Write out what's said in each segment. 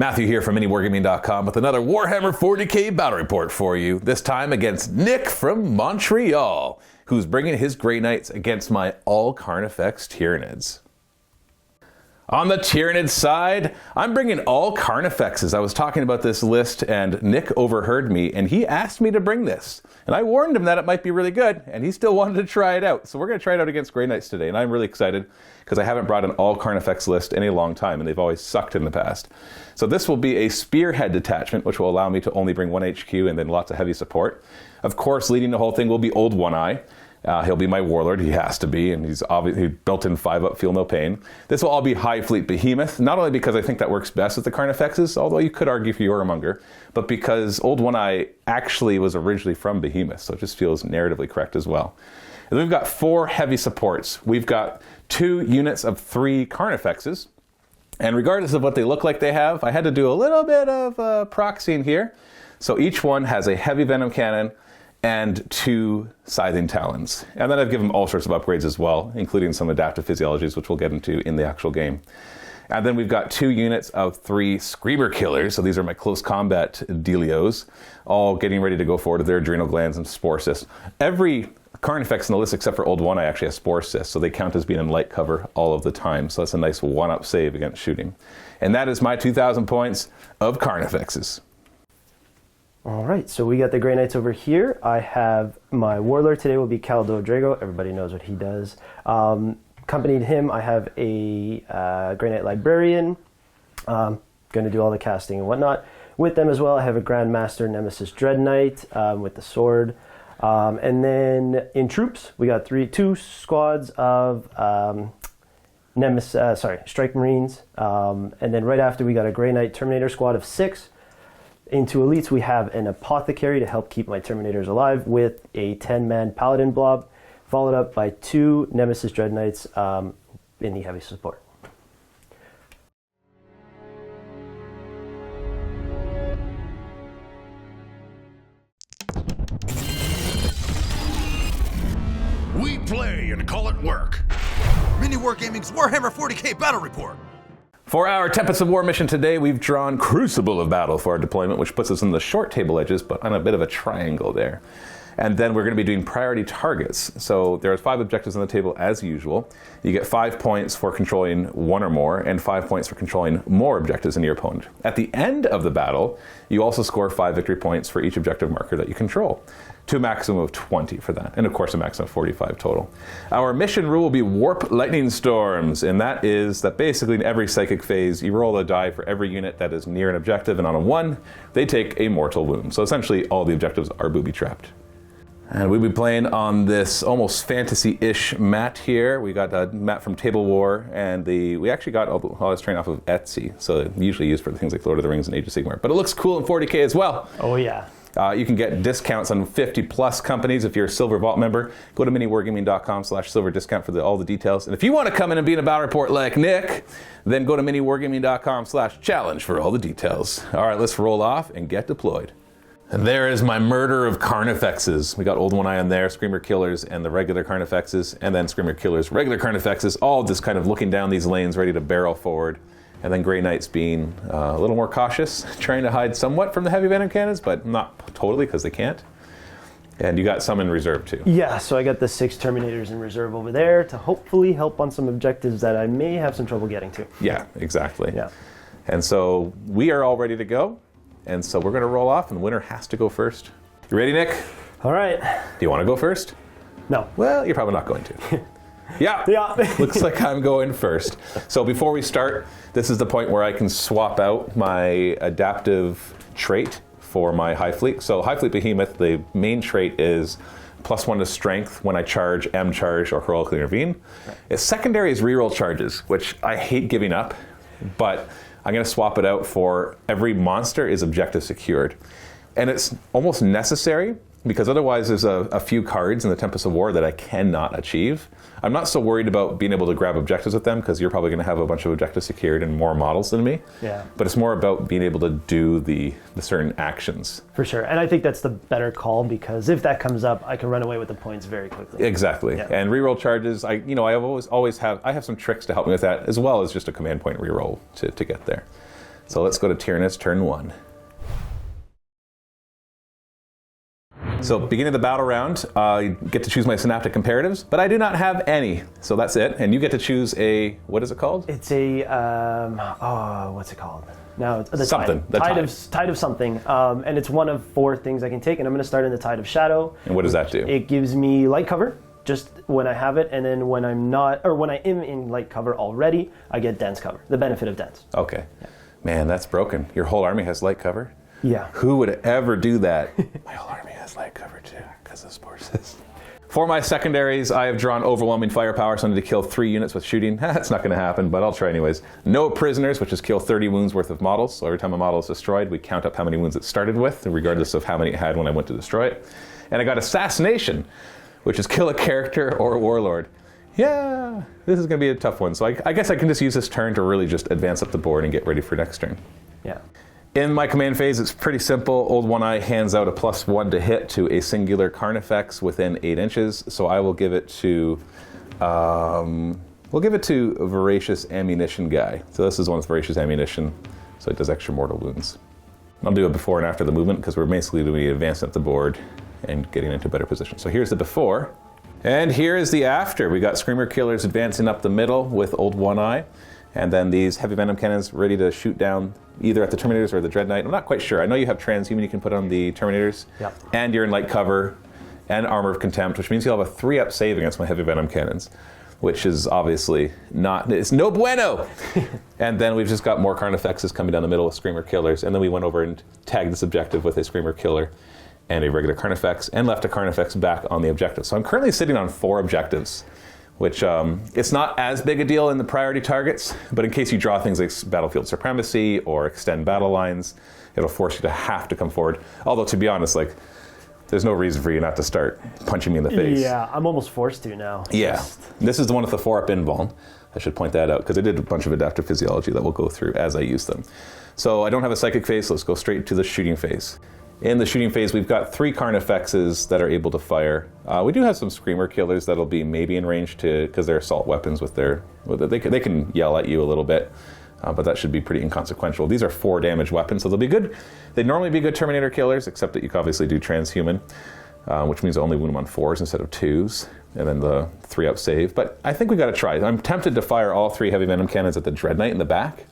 Matthew here from MiniWarGaming.com with another Warhammer 40k battle report for you, this time against Nick from Montreal, who's bringing his Grey Knights against my all Carnifex Tyranids. On the Tyranid side, I'm bringing all Carnifexes. I was talking about this list and Nick overheard me and he asked me to bring this. And I warned him that it might be really good and he still wanted to try it out. So we're going to try it out against Grey Knights today. And I'm really excited because I haven't brought an all Carnifex list in a long time and they've always sucked in the past. So this will be a Spearhead detachment, which will allow me to only bring one HQ and then lots of heavy support. Of course, leading the whole thing will be Old One Eye. He'll be my warlord, he has to be, and he's obviously built in 5-up, feel no pain. This will all be High Fleet Behemoth, not only because I think that works best with the Carnifexes, although you could argue for Yoramonger, but because Old One Eye actually was originally from Behemoth, so it just feels narratively correct as well. And then we've got 4 heavy supports. We've got 2 units of 3 Carnifexes, and regardless of what they look like they have, I had to do a little bit of proxying here. So each one has a heavy venom cannon, and 2 Scything Talons. And then I've given them all sorts of upgrades as well, including some adaptive physiologies, which we'll get into in the actual game. And then we've got 2 units of 3 Screamer Killers, so these are my close combat dealios, all getting ready to go forward with their adrenal glands and Spore Cyst. Every Carnifex in the list except for Old One Eye actually has Spore Cyst, so they count as being in light cover all of the time, so that's a nice 1-up save against shooting. And that is my 2,000 points of Carnifexes. All right, so we got the Grey Knights over here. I have my warlord today will be Caldo Drago. Everybody knows what he does. Accompanied him, I have a Grey Knight Librarian. Going to do all the casting and whatnot. With them as well, I have a Grandmaster Nemesis Dread Knight with the sword. And then in troops, we got 2 squads of Strike Marines. And then right after, we got a Grey Knight Terminator squad of 6. Into elites, we have an apothecary to help keep my Terminators alive with a 10-man paladin blob, followed up by 2 Nemesis Dread Knights in the heavy support. We play and call it work. MiniWarGaming's Warhammer 40k battle report. For our Tempest of War mission today, we've drawn Crucible of Battle for our deployment, which puts us in the short table edges, but on a bit of a triangle there. And then we're going to be doing priority targets. So there are 5 objectives on the table as usual. You get 5 points for controlling 1 or more, and 5 points for controlling more objectives than your opponent. At the end of the battle, you also score 5 victory points for each objective marker that you control, to a maximum of 20 for that, and of course a maximum of 45 total. Our mission rule will be Warp Lightning Storms, and that is that basically in every psychic phase, you roll a die for every unit that is near an objective, and on a 1, they take a mortal wound. So essentially all the objectives are booby-trapped. And we'll be playing on this almost fantasy-ish mat here. We got a mat from Table War, and we actually got all this terrain off of Etsy, so usually used for things like Lord of the Rings and Age of Sigmar. But it looks cool in 40k as well. Oh yeah. You can get discounts on 50+ companies if you're a Silver Vault member. Go to MiniWarGaming.com/silver discount for all the details. And if you want to come in and be in a battle report like Nick, then go to MiniWarGaming.com/challenge for all the details. All right, let's roll off and get deployed. And there is my murder of Carnifexes. We got Old One Eye on there, Screamer Killers, and the regular Carnifexes, and then Screamer Killers, regular Carnifexes, all just kind of looking down these lanes, ready to barrel forward. And then Grey Knights being a little more cautious, trying to hide somewhat from the heavy venom cannons, but not totally because they can't. And you got some in reserve too. Yeah, so I got the 6 Terminators in reserve over there to hopefully help on some objectives that I may have some trouble getting to. Yeah, exactly. Yeah. And so we are all ready to go. And so we're going to roll off, and the winner has to go first. You ready, Nick? All right. Do you want to go first? No. Well, you're probably not going to. Yeah. Looks like I'm going first. So before we start, this is the point where I can swap out my adaptive trait for my High Fleet. So High Fleet Behemoth, the main trait is +1 to strength when I charge, M-charge, or heroically intervene. Its secondary is reroll charges, which I hate giving up, but I'm going to swap it out for every monster is objective secured. And it's almost necessary because otherwise there's a few cards in the Tempest of War that I cannot achieve. I'm not so worried about being able to grab objectives with them because you're probably going to have a bunch of objectives secured and more models than me. Yeah. But it's more about being able to do the certain actions. For sure. And I think that's the better call because if that comes up, I can run away with the points very quickly. Exactly. Yeah. And reroll charges, I have some tricks to help me with that as well as just a command point reroll to get there. So let's go to Tyranids turn 1. So beginning of the battle round, I get to choose my synaptic comparatives, but I do not have any. So that's it. And you get to choose a, what is it called? It's a, what's it called? No, it's the something. Tide of something. And it's one of 4 things I can take, and I'm going to start in the Tide of Shadow. And what does that do? It gives me light cover, just when I have it, and then when I'm not, or when I am in light cover already, I get dense cover, the benefit of dense. Okay. Yeah. Man, that's broken. Your whole army has light cover? Yeah. Who would ever do that? My whole army has light cover too, because of forces. For my secondaries, I have drawn overwhelming firepower, so I need to kill 3 units with shooting. That's not going to happen, but I'll try anyways. No prisoners, which is kill 30 wounds worth of models. So every time a model is destroyed, we count up how many wounds it started with, regardless of how many it had when I went to destroy it. And I got assassination, which is kill a character or a warlord. Yeah, this is going to be a tough one. So I guess I can just use this turn to really just advance up the board and get ready for next turn. Yeah. In my command phase, it's pretty simple. Old One Eye hands out a +1 to hit to a singular Carnifex within 8 inches. So I will give it to, a Voracious Ammunition guy. So this is one with Voracious Ammunition, so it does extra mortal wounds. I'll do it before and after the movement because we're basically going to be advancing up the board and getting into a better position. So here's the before, and here is the after. We got Screamer Killers advancing up the middle with Old One Eye, and then these heavy venom cannons ready to shoot down either at the Terminators or the Dread Knight. I'm not quite sure. I know you have Transhuman you can put on the Terminators, yep. And you're in light cover and Armor of Contempt, which means you'll have a 3-up save against my heavy venom cannons, which is obviously not, it's no bueno. And then we've just got more Carnifexes coming down the middle with Screamer Killers, and then we went over and tagged this objective with a Screamer Killer and a regular Carnifex, and left a Carnifex back on the objective. So I'm currently sitting on 4 objectives, which it's not as big a deal in the priority targets, but in case you draw things like Battlefield Supremacy or extend battle lines, it'll force you to have to come forward. Although, to be honest, like, there's no reason for you not to start punching me in the face. Yeah, I'm almost forced to now. Yeah. This is the one with the 4-up invuln. I should point that out, because I did a bunch of adaptive physiology that we'll go through as I use them. So I don't have a psychic phase, so let's go straight to the shooting phase. In the shooting phase, we've got 3 Carnifexes that are able to fire. We do have some Screamer Killers that'll be maybe in range to, because they're assault weapons with their, they can yell at you a little bit, but that should be pretty inconsequential. These are 4 damage weapons, so they'll be good. They'd normally be good Terminator Killers, except that you can obviously do Transhuman, which means I only wound them on 4s instead of 2s, and then the 3-up save. But I think we got to try. I'm tempted to fire all 3 heavy venom cannons at the Dread Knight in the back,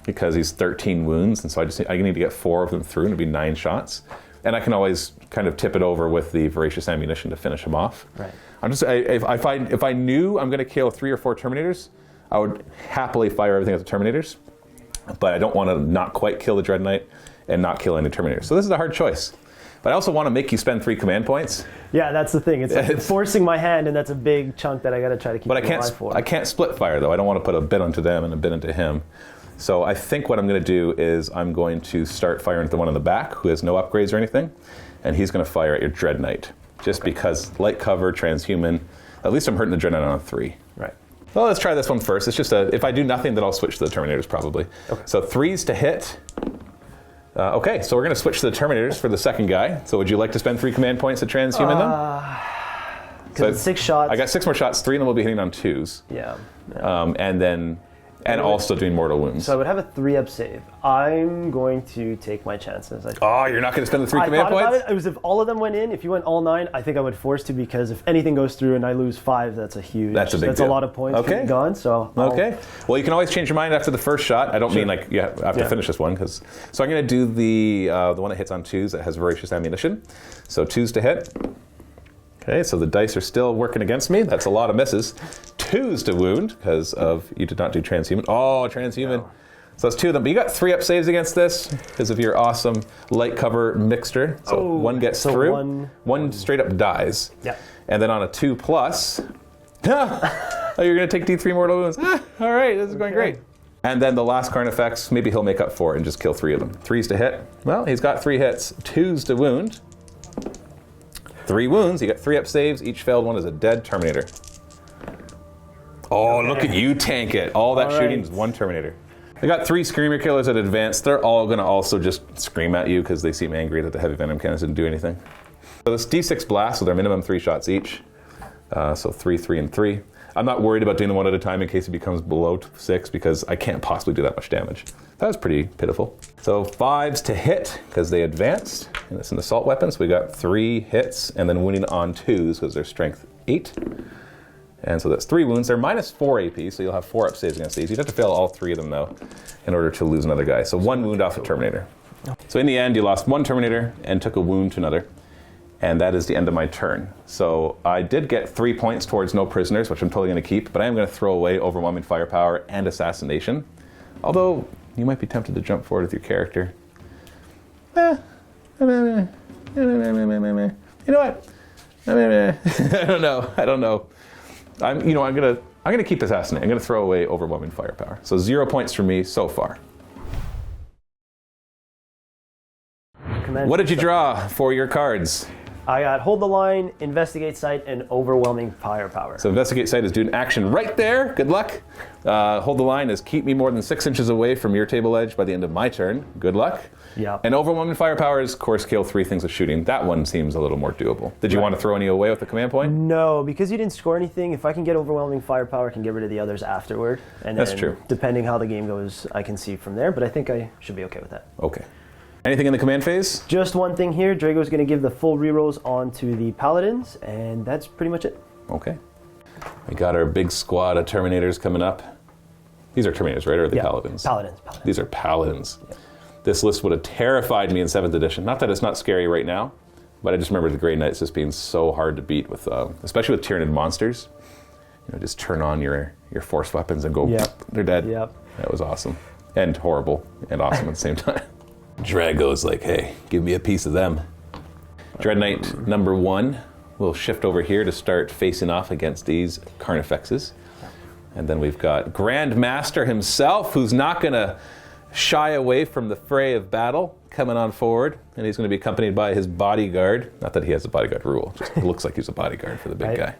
because he's 13 wounds, and so I need to get 4 of them through, and it'd be 9 shots. And I can always kind of tip it over with the Voracious Ammunition to finish him off. Right. If I knew I'm going to kill 3 or 4 Terminators, I would happily fire everything at the Terminators, but I don't want to not quite kill the Dread Knight and not kill any Terminators. So this is a hard choice. But I also want to make you spend 3 command points. Yeah, that's the thing. It's like forcing my hand, and that's a big chunk that I got to try to keep alive for. I can't split fire, though. I don't want to put a bit onto them and a bit into him. So I think what I'm going to do is I'm going to start firing at the one in the back who has no upgrades or anything, and he's going to fire at your Dread Knight, just because light cover, Transhuman. At least I'm hurting the Dread Knight on 3. Right. Well, let's try this one first. It's just if I do nothing, then I'll switch to the Terminators probably. Okay. So 3s to hit. Okay, so we're going to switch to the Terminators for the second guy. So would you like to spend 3 command points to Transhuman them? Because it's 6 shots. I got 6 more shots. 3 of them will be hitting on 2s. Yeah. And also doing mortal wounds. So I would have a 3-up save. I'm going to take my chances. Oh, you're not going to spend the 3 command points? About it. It was if all of them went in. If you went all 9, I think I would force to, because if anything goes through and I lose 5, that's a huge. That's a big That's deal. a lot of points gone. So okay. Well, you can always change your mind after the first shot. I don't mean like you have to finish this one, so I'm going to do the one that hits on 2s that has Voracious Ammunition. So 2s to hit. Okay, so the dice are still working against me. That's a lot of misses. 2s to wound, because of you did not do Transhuman. Oh, Transhuman. No. So that's 2 of them. But you got 3-up saves against this because of your awesome light cover mixture. So 1 gets through. One straight up dies. Yeah. And then on a 2+, oh, you're going to take D3 mortal wounds. All right, this is going great. And then the last Carnifex, maybe he'll make up for it and just kill 3 of them. 3s to hit. Well, he's got 3 hits. 2s to wound. 3 wounds, you got 3-up saves, each failed one is a dead Terminator. Oh, look at you tank it. All that shooting is 1 Terminator. I got 3 Screamer Killers at advance. They're all going to also just scream at you because they seem angry that the heavy venom cannons didn't do anything. So this D6 blast with their minimum 3 shots each. So 3, 3, and 3. I'm not worried about doing them one at a time in case he becomes below 6 because I can't possibly do that much damage. That was pretty pitiful. So 5s to hit because they advanced, and it's an assault weapon. So we got 3 hits and then wounding on 2s because they're strength 8. And so that's 3 wounds. They're minus 4 AP, so you'll have 4 up saves against these. You'd have to fail all 3 of them though in order to lose another guy. So 1 wound off the Terminator. So in the end, you lost 1 Terminator and took a wound to another. And that is the end of my turn. So I did get 3 points towards no prisoners, which I'm totally going to keep, but I am going to throw away overwhelming firepower and assassination. Although you might be tempted to jump forward with your character. You know what? I don't know. I'm gonna keep assassinating. I'm gonna throw away overwhelming firepower. So 0 points for me so far. What did you draw for your cards? I got Hold the Line, Investigate Site, and Overwhelming Firepower. So Investigate Site is doing action right there. Good luck. Hold the Line is keep me more than 6 inches away from your table edge by the end of my turn. Good luck. Yeah. And Overwhelming Firepower is, of course, kill 3 things with shooting. That one seems a little more doable. Did you want to throw any away with the command point? No, because you didn't score anything. If I can get Overwhelming Firepower, I can get rid of the others afterward. And That's then, true. Depending how the game goes, I can see from there. But I think I should be okay with that. Okay. Anything in the command phase? Just one thing here. Drago's going to give the full rerolls onto the Paladins, and that's pretty much it. Okay. We got our big squad of Terminators coming up. These are Terminators, right? Or are they Paladins? Paladins. These are Paladins. Yeah. This list would have terrified me in 7th edition. Not that it's not scary right now, but I just remember the Grey Knights just being so hard to beat, with, especially with Tyranid monsters. You know, just turn on your force weapons and go, they're dead. Yep. That was awesome. And horrible and awesome at the same time. Drago's like, hey, give me a piece of them. Dread Knight number 1 will shift over here to start facing off against these Carnifexes. And then we've got Grand Master himself, who's not going to shy away from the fray of battle, coming on forward. And he's going to be accompanied by his bodyguard. Not that he has a bodyguard rule, just looks like he's a bodyguard for the big guy.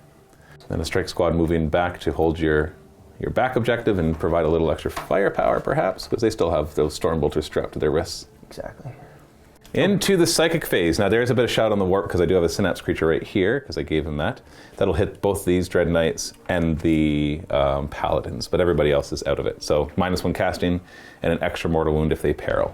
Then a strike squad moving back to hold your back objective and provide a little extra firepower, perhaps, because they still have those storm bolters strapped to their wrists. Exactly. Into the psychic phase. Now there's a bit of shout on the warp because I do have a synapse creature right here because I gave him that. That'll hit both these Dread Knights and the Paladins, but everybody else is out of it. So -1 casting and an extra mortal wound if they peril.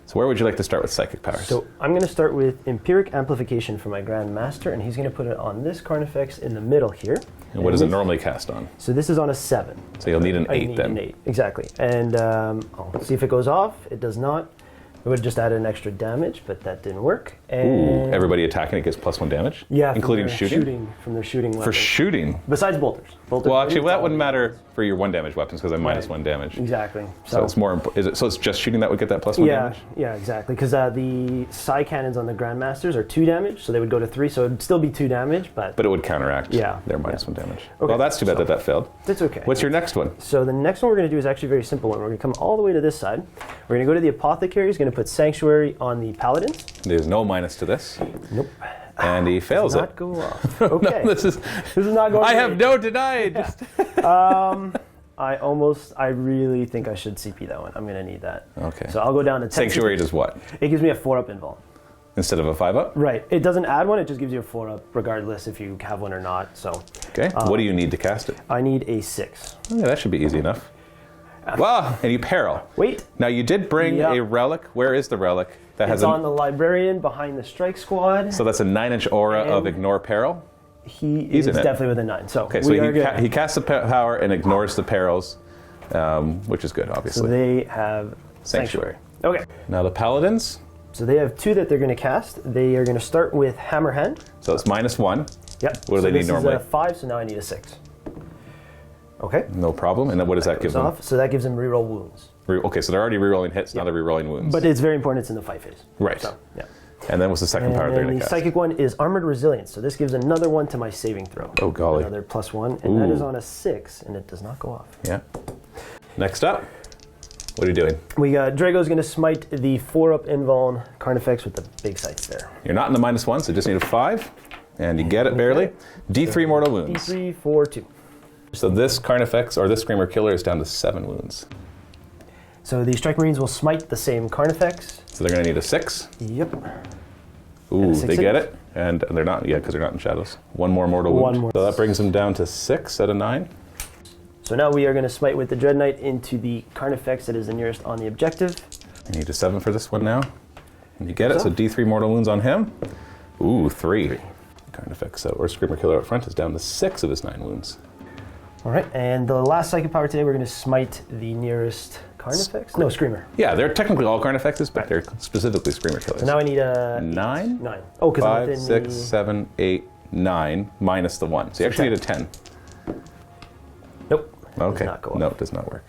So where would you like to start with psychic powers? So I'm going to start with Empiric Amplification for my Grand Master, and he's going to put it on this Carnifex in the middle here. And what does it normally cast on? So this is on a 7. So you'll need an 8 then. An 8, exactly. And I'll see if it goes off. It does not. It would just add an extra damage, but that didn't work. And Ooh, everybody attacking it gets +1 damage? Yeah, including shooting? From their shooting weapons. For shooting? Besides bolters. Well, actually, that wouldn't matter for your 1 damage weapons because I'm -1 damage. Exactly. So it's more important. So it's just shooting that would get that +1 damage? Yeah, exactly. Because the Psy Cannons on the Grandmasters are 2 damage, so they would go to 3, so it'd still be 2 damage, but it would counteract their -1 damage. Okay. Well, that's too bad that failed. That's okay. What's your next one? So the next one we're going to do is actually a very simple one. We're going to come all the way to this side. We're going to go to the Apothecary. He's going to put Sanctuary on the Paladins. There's no minus to this. Nope. And he fails does it. not go off. Okay. No, this is not going I great. have no denied. I really think I should CP that one. I'm going to need that. Okay. So I'll go down to 10. Sanctuary does what? It gives me a 4-up invuln. Instead of a 5-up? Right. It doesn't add one. It just gives you a 4-up regardless if you have one or not. So. Okay. What do you need to cast it? I need a 6. Oh, yeah, that should be easy enough. Wow, and you peril. Wait. Now you did bring a relic. Where is the relic? That It's on the Librarian behind the strike squad. So that's a 9-inch aura of Ignore Peril? He's definitely with a 9. So okay, so he casts the power and ignores the perils, which is good, obviously. So they have Sanctuary. Okay. Now the Paladins. So they have 2 that they're going to cast. They are going to start with Hammerhand. So it's -1. Yep. What do they need normally? This is a 5, so now I need a 6. Okay. No problem. And then what does that give them? So that gives them reroll wounds. Okay, so they're already rerolling hits, now they're rerolling wounds. But it's very important it's in the fight phase. Right. So, yeah. And then what's the second power they're going to cast? The psychic one is Armored Resilience. So this gives another 1 to my saving throw. Oh, golly. Another +1. And that is on a 6, and it does not go off. Yeah. Next up, what are you doing? We got Drago's going to smite the 4-up invuln Carnifex with the big sights there. You're not in the -1, so just need a 5. And you get it barely. D3 mortal wounds. D3 for 2. So this Carnifex, or this Screamer Killer, is down to 7 wounds. So the Strike Marines will smite the same Carnifex. So they're going to need a 6. Yep. Ooh, they get it. And they're not, because they're not in shadows. 1 more mortal wound. One more. So that brings them down to 6 out of 9. So now we are going to smite with the Dread Knight into the Carnifex that is the nearest on the objective. I need a 7 for this one now. And you get it, so D3 mortal wounds on him. Ooh, 3. Carnifex or Screamer Killer up front is down to 6 of his 9 wounds. All right, and the last psychic power today, we're going to smite the nearest Carnifex? No, Screamer. Yeah, they're technically all Carnifexes, but they're specifically Screamer Killers. So now I need a... 9? 9. Oh, because 5, 6, 7, 8, 9, minus the 1. So you actually need a 10. Nope. Okay. Does not go up. No, it does not work.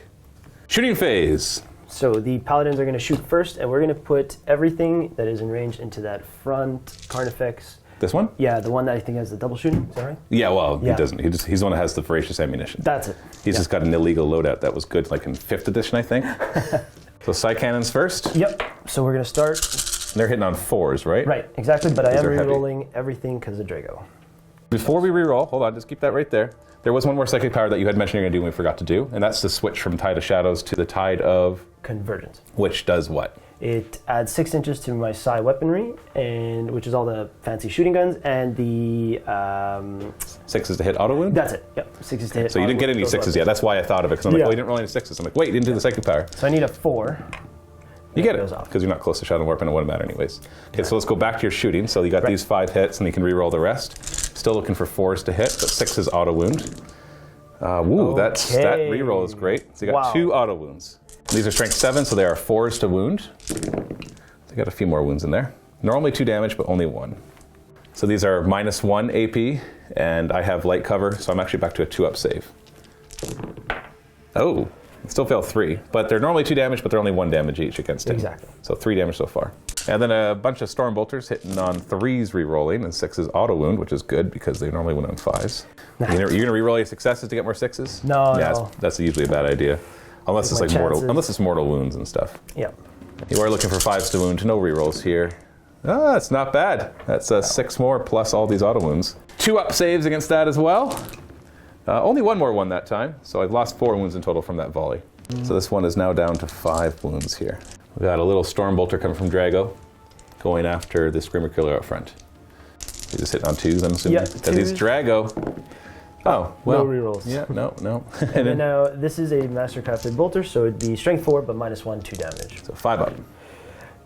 Shooting phase. So the Paladins are going to shoot first, and we're going to put everything that is in range into that front Carnifex. This one? Yeah, the one that I think has the double shooting. Is that right? Yeah, well, Yeah. he doesn't. He's the one that has the voracious ammunition. That's it. He's just got an illegal loadout that was good, like in 5th edition, I think. So Psy Cannons first. Yep. So we're going to start. They're hitting on 4s, right? Right, exactly, but I am are heavy. re-rolling everything because of Drago. Before we reroll, hold on, just keep that right there. There was one more psychic power that you had mentioned you're going to do and we forgot to do, and that's the switch from Tide of Shadows to the Tide of... Convergence. Which does what? It adds 6 inches to my psi weaponry, and which is all the fancy shooting guns, and the 6 is to hit auto wound? that's it. Yep, 6 is to hit. So you didn't get any 6s yet. That's why I thought of it, because I'm like, Yeah. well, you didn't roll any 6s. I'm like, wait, you didn't do the psychic power. So I need a 4. You get it, goes off. because you're not close to Shadow Warp and it wouldn't matter anyways. Okay, so let's go back to your shooting. So you got these 5 hits, and you can reroll the rest. Still looking for 4s to hit, but 6 is auto wound. Woo, that reroll is great. So you got 2 auto wounds. These are strength 7, so they are 4s to wound. They got a few more wounds in there. Normally 2 damage, but only 1. So these are -1 AP, and I have light cover, so I'm actually back to a 2-up save. Oh, still fail 3, but they're normally 2 damage, but they're only 1 damage each against him. Exactly. So 3 damage so far. And then a bunch of Storm Bolters hitting on 3s re-rolling, and 6s auto wound, which is good because they normally win on 5s. You're gonna re-roll your successes to get more 6s? No, yeah, no. That's usually a bad idea. Unless it's my like mortal, chances. unless it's mortal wounds and stuff. Yep. You are looking for 5s to wound, no re-rolls here. Ah, that's not bad. That's 6 more plus all these auto wounds. 2-up saves against that as well. Only 1 more one that time, so I've lost 4 wounds in total from that volley. So this one is now down to 5 wounds here. We got a little Storm Bolter coming from Drago, going after the Screamer Killer up front. He's just hitting on 2s, I'm assuming. Yep, Because he's 2s. Drago. Oh, well. No rerolls. Yeah, no. And then now this is a mastercrafted bolter, so it'd be strength 4, but -1, 2 damage. So 5 up.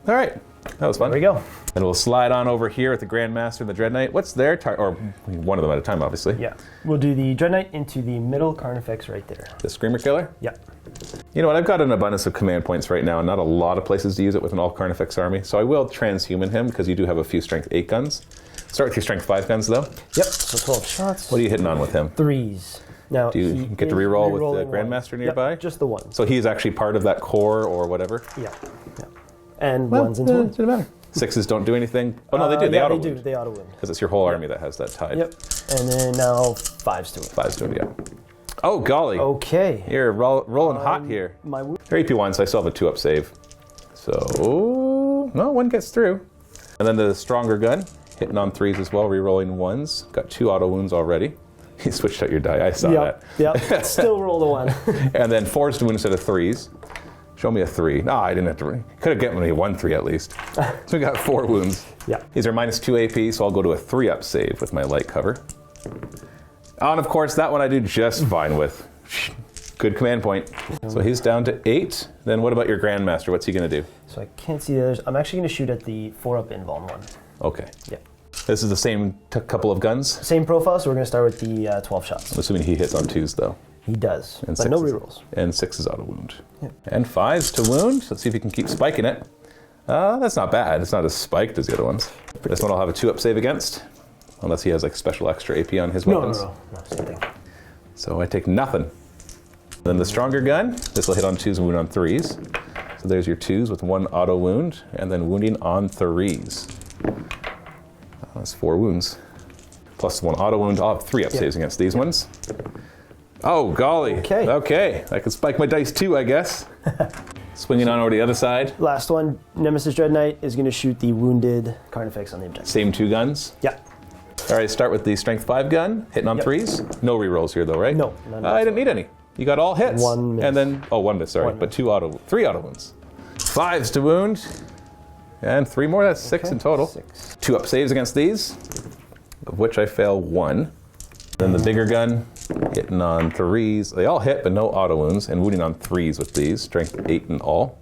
All right, that was fun. There we go. And we'll slide on over here with the Grandmaster and the Dread Knight. What's their or one of them at a time, obviously. Yeah. We'll do the Dread Knight into the middle Carnifex right there. The Screamer Killer? Yep. You know what, I've got an abundance of command points right now, and not a lot of places to use it with an all-Carnifex army, so I will transhuman him, because you do have a few strength 8 guns. Start with your strength 5 guns, though. Yep, so 12 shots. What are you hitting on with him? 3s. Now, Do you he get to is reroll with the rerolling Grandmaster one. nearby? Yep, just the one. So he is actually part of that core or whatever? Yeah. And ones and it twos. doesn't matter. 6s don't do anything. Oh, no, they do. They yeah, auto they do. wound. They auto win. Because it's your whole army that has that tide. Yep. And then now 5s to it. 5s to it, yeah. Oh, golly. Okay. You're rolling hot here. My They're AP1, so I still have a 2-up save. So, no, 1 gets through. And then the stronger gun, hitting on 3s as well, re-rolling 1s. Got 2 auto wounds already. You switched out your die, I saw that. Yep. Still roll the 1. And then 4s to wound instead of 3s. Show me a 3. No, I didn't have to. Could have gotten me 1 3 at least. So we got 4 wounds. Yeah. These are -2 AP, so I'll go to a 3-up save with my light cover. Oh, and of course, that one I do just fine with. Good command point. So he's down to 8. Then what about your Grandmaster? What's he going to do? So I can't see the others. I'm actually going to shoot at the 4-up invuln one. Okay. Yeah. This is the same couple of guns. Same profile, so we're going to start with the 12 shots. I'm assuming he hits on 2s, though. He does, And but no 6s. rerolls. And 6 is auto wound. Yep. And 5s to wound. Let's see if he can keep spiking it. That's not bad. It's not as spiked as the other ones. This one I'll have a 2-up save against. Unless he has like special extra AP on his weapons. No, same thing. So I take nothing. Then the stronger gun, this will hit on 2s and wound on 3s. So there's your 2s with 1 auto wound, and then wounding on 3s. That's 4 wounds. Plus 1 auto wound. I'll have 3-up saves against these ones. Oh, golly. Okay. I can spike my dice too, I guess. Swinging on over to the other side. Last one, Nemesis Dread Knight is going to shoot the wounded Carnifex on the objective. Same 2 guns. Yeah. All right, start with the strength 5 gun, hitting on 3s. No rerolls here, though, right? No, none I didn't need any. You got all hits. 1 miss. And then, 1 miss, sorry. 1 But miss. 3 auto wounds. 5s to wound. And 3 more, that's 6 in total. 6. 2-up saves against these, of which I fail 1. Then the bigger gun, Hitting on 3s. They all hit, but no auto wounds, and wounding on 3s with these. Strength 8 in all.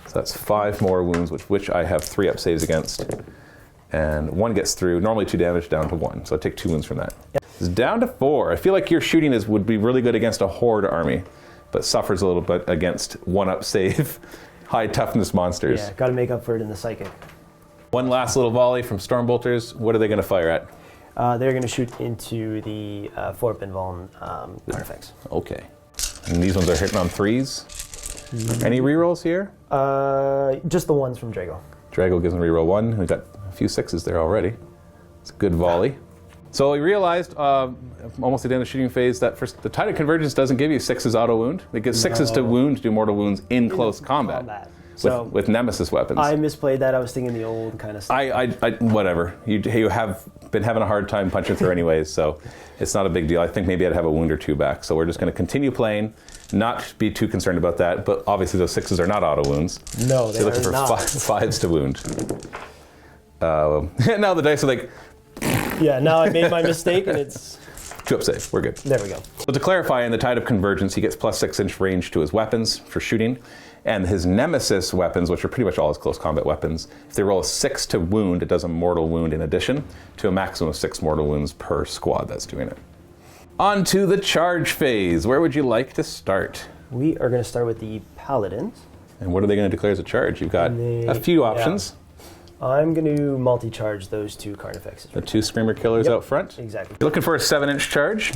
So that's 5 more wounds, which I have 3 up saves against. And 1 gets through. Normally 2 damage, down to 1. So I take 2 wounds from that. Yep. It's down to 4. I feel like your shooting would be really good against a horde army, but suffers a little bit against 1-up save, high toughness monsters. Yeah, got to make up for it in the psychic. One last little volley from Stormbolters. What are they going to fire at? They're going to shoot into the 4-up invuln Carnifex. Okay. And these ones are hitting on 3s. Any rerolls here? Just the ones from Drago. Drago gives them reroll 1. We got a few 6s there already. It's a good volley. So we realized almost at the end of the shooting phase that the Tide of Convergence doesn't give you 6s auto wound. It gives 6s to wound, do mortal wounds in close combat. So with Nemesis weapons. I misplayed that. I was thinking the old kind of stuff. Whatever. You have been having a hard time punching through anyways, so it's not a big deal. I think maybe I'd have a wound or 2 back. So we're just going to continue playing, not be too concerned about that. But obviously those 6s are not auto wounds. No, they're looking for not. 5s to wound. Now the dice are like... Yeah, now I made my mistake and it's... 2-up save. We're good. There we go. So to clarify, in the Tide of Convergence, he gets plus 6-inch range to his weapons for shooting. And his Nemesis weapons, which are pretty much all his close combat weapons, if they roll a 6 to wound, it does a mortal wound in addition to a maximum of 6 mortal wounds per squad that's doing it. On to the charge phase. Where would you like to start? We are going to start with the Paladins. And what are they going to declare as a charge? You've got a few options. Yeah. I'm going to multi-charge those 2 Carnifexes. The 2 Screamer Killers out front. Exactly. You're looking for a 7-inch charge?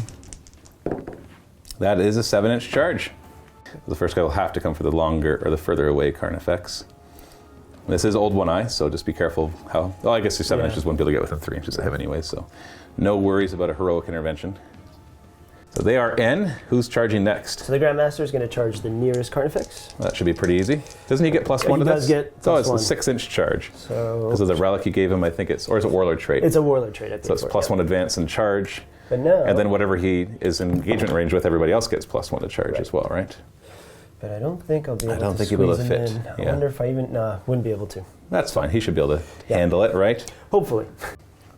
That is a 7-inch charge. The first guy will have to come for the longer or the further away Carnifex. This is Old One Eye, so just be careful how... Well, I guess your 7 inches won't be able to get within 3 inches of him anyway, so no worries about a heroic intervention. So they are in. Who's charging next? So the Grandmaster is going to charge the nearest Carnifex. That should be pretty easy. Doesn't he get +1 to this? He does get it's +1. a 6-inch charge. So because of the relic you gave him, I think it's... Or is it Warlord trait? It's a Warlord trait, I think. So it's +1 advance and charge. But no. And then whatever he is in engagement range with, everybody else gets +1 to charge as well, right? But I don't think I'll be able to I don't think you'll be able to fit. in. I wonder if I even... No, wouldn't be able to. That's fine. He should be able to handle it, right? Hopefully.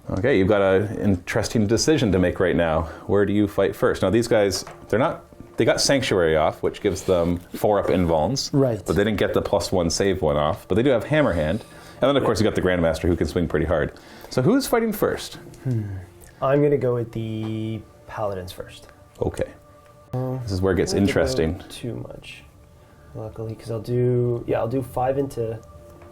Okay, you've got an interesting decision to make right now. Where do you fight first? Now, these guys, they got Sanctuary off, which gives them 4-up invulns. Right. But they didn't get the +1 save one off. But they do have Hammerhand. And then, of course, you got the Grandmaster who can swing pretty hard. So who's fighting first? I'm going to go with the Paladins first. Okay. This is where it gets interesting. Too much. Luckily, because I'll do 5 into...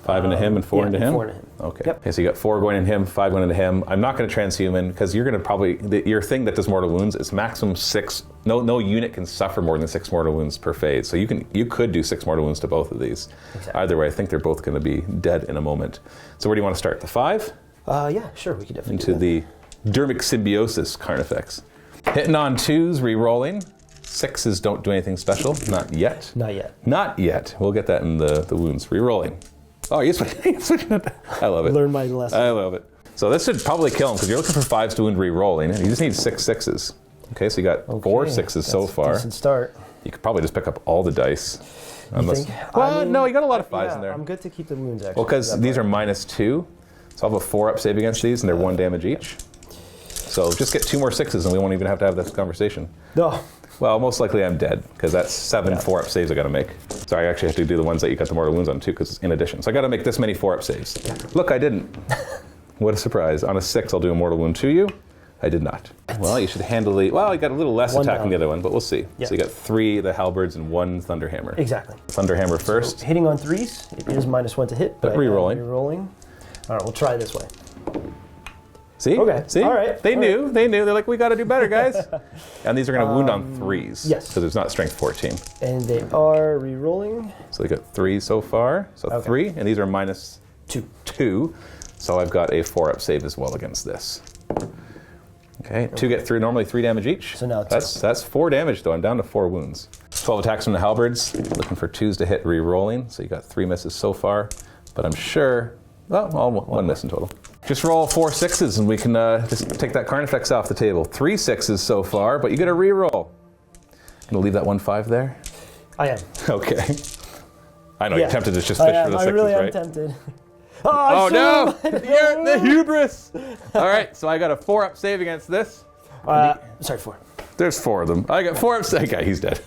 5 into him and 4 into him? 4 into him. Okay. Yep. Okay, so you got 4 going into him, 5 going into him. I'm not going to transhuman because you're going to probably... your thing that does mortal wounds is maximum 6... No unit can suffer more than 6 mortal wounds per phase. So you could do 6 mortal wounds to both of these. Exactly. Either way, I think they're both going to be dead in a moment. So where do you want to start? The 5? Yeah, sure. We could definitely Into the Dermic Symbiosis Carnifex. Hitting on 2s, re-rolling. 6s don't do anything special. Not yet. Not yet. Not yet. We'll get that in the wounds. Re-rolling. Oh, you're switching it. I love it. Learn my lesson. I love it. So this should probably kill him because you're looking for 5s to wound re-rolling. And you just need 6 6s. Okay, so you got 4 6s so far. Decent start. You could probably just pick up all the dice. Think? Well, no, you got a lot of 5s in there. I'm good to keep the wounds, actually. Well, because these are -2. So I'll have a 4-up save against these, and they're 1 damage each. So just get 2 more 6s, and we won't even have to have this conversation. No. Well, most likely I'm dead, because that's 7 4-up saves I got to make. Sorry, I actually have to do the ones that you got the mortal wounds on, too, because it's in addition. So I got to make this many 4-up saves. Look, I didn't. What a surprise. On a 6, I'll do a mortal wound to you. I did not. Well, you should handle the... Well, you got a little less attack than the other one, but we'll see. Yep. So you got 3 the halberds and 1 thunderhammer. Exactly. Thunderhammer first. So hitting on 3s, it is -1 to hit, But re-rolling. Re-rolling. All right, we'll try this way. See? Okay. See? All right. They knew. They knew. They're like, we got to do better, guys. And these are going to wound on 3s. Yes. Because it's not strength 14. And they are re-rolling. So they got 3 so far. So 3, and these are -2. So I've got a 4-up save as well against this. Okay, 2 get through, normally 3 damage each. So now 2. That's 4 damage though, I'm down to 4 wounds. 12 attacks from the halberds, looking for 2s to hit re-rolling. So you got 3 misses so far, but I'm sure, well, one miss in total. Just roll 4 6s and we can just take that Carnifex off the table. 3 6s so far, but you get a re-roll. Gonna leave that 1 5 there? I am. Okay. I know, you're tempted to just fish for the 6s, I really am right? tempted. Oh no! You're the hubris! All right, so I got a 4-up save against this. Sorry, 4. There's 4 of them. I got 4 of that guy. He's dead.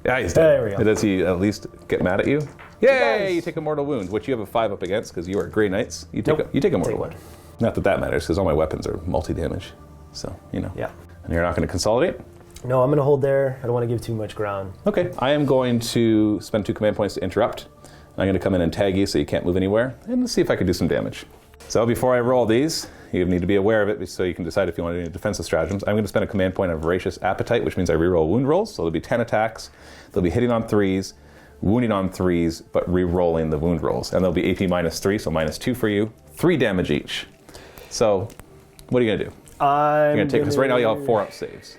Yeah, he's dead. There we go. Does he at least get mad at you? Yay! You take a mortal wound, which you have a 5 up against because you are Grey Knights. You take Nope. you take a mortal Take wound. Not that that matters because all my weapons are multi-damage. So, you know. Yeah. And you're not going to consolidate? No, I'm going to hold there. I don't want to give too much ground. Okay. I am going to spend 2 command points to interrupt. I'm going to come in and tag you so you can't move anywhere, and let's see if I can do some damage. So before I roll these, you need to be aware of it so you can decide if you want to do any defensive stratagems. I'm going to spend a command point of Voracious Appetite, which means I reroll wound rolls. So there'll be 10 attacks. They'll be hitting on 3s, wounding on 3s, but re-rolling the wound rolls. And they'll be AP -3, so -2 for you. 3 damage each. So what are you going to do? You're going to take, because right now you have 4 up saves.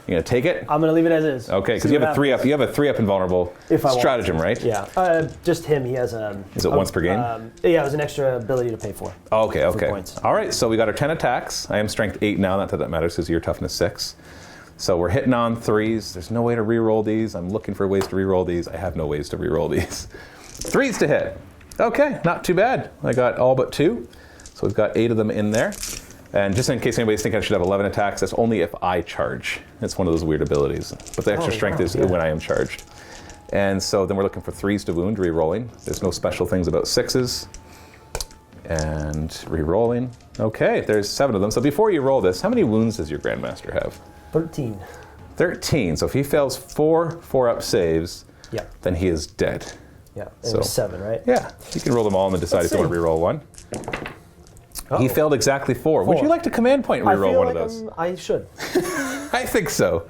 You're going to take it? I'm going to leave it as is. Okay, because you have a 3 up. You have a 3 up invulnerable stratagem, right? Yeah. Just him. He has a. Is it once per game? Yeah, it was an extra ability to pay for. Oh, okay. Points. All right, so we got our 10 attacks. I am strength 8 now, not that that matters because you're toughness 6. So we're hitting on 3s. There's no way to re-roll these. I'm looking for ways to re-roll these. I have no ways to re-roll these. 3s to hit. Okay, not too bad. I got all but 2. So we've got 8 of them in there. And just in case anybody's thinking I should have 11 attacks, that's only if I charge. It's one of those weird abilities. But the extra strength is when I am charged. And so then we're looking for 3s to wound, re-rolling. There's no special things about 6s. And re-rolling. Okay, there's 7 of them. So before you roll this, how many wounds does your Grandmaster have? 13. 13. So if he fails 4 4-up saves, then he is dead. Yeah, and it was 7, right? Yeah, you can roll them all and then decide if you want to re-roll one. He failed exactly 4. Would you like to command point re-roll one of those? I should. I think so.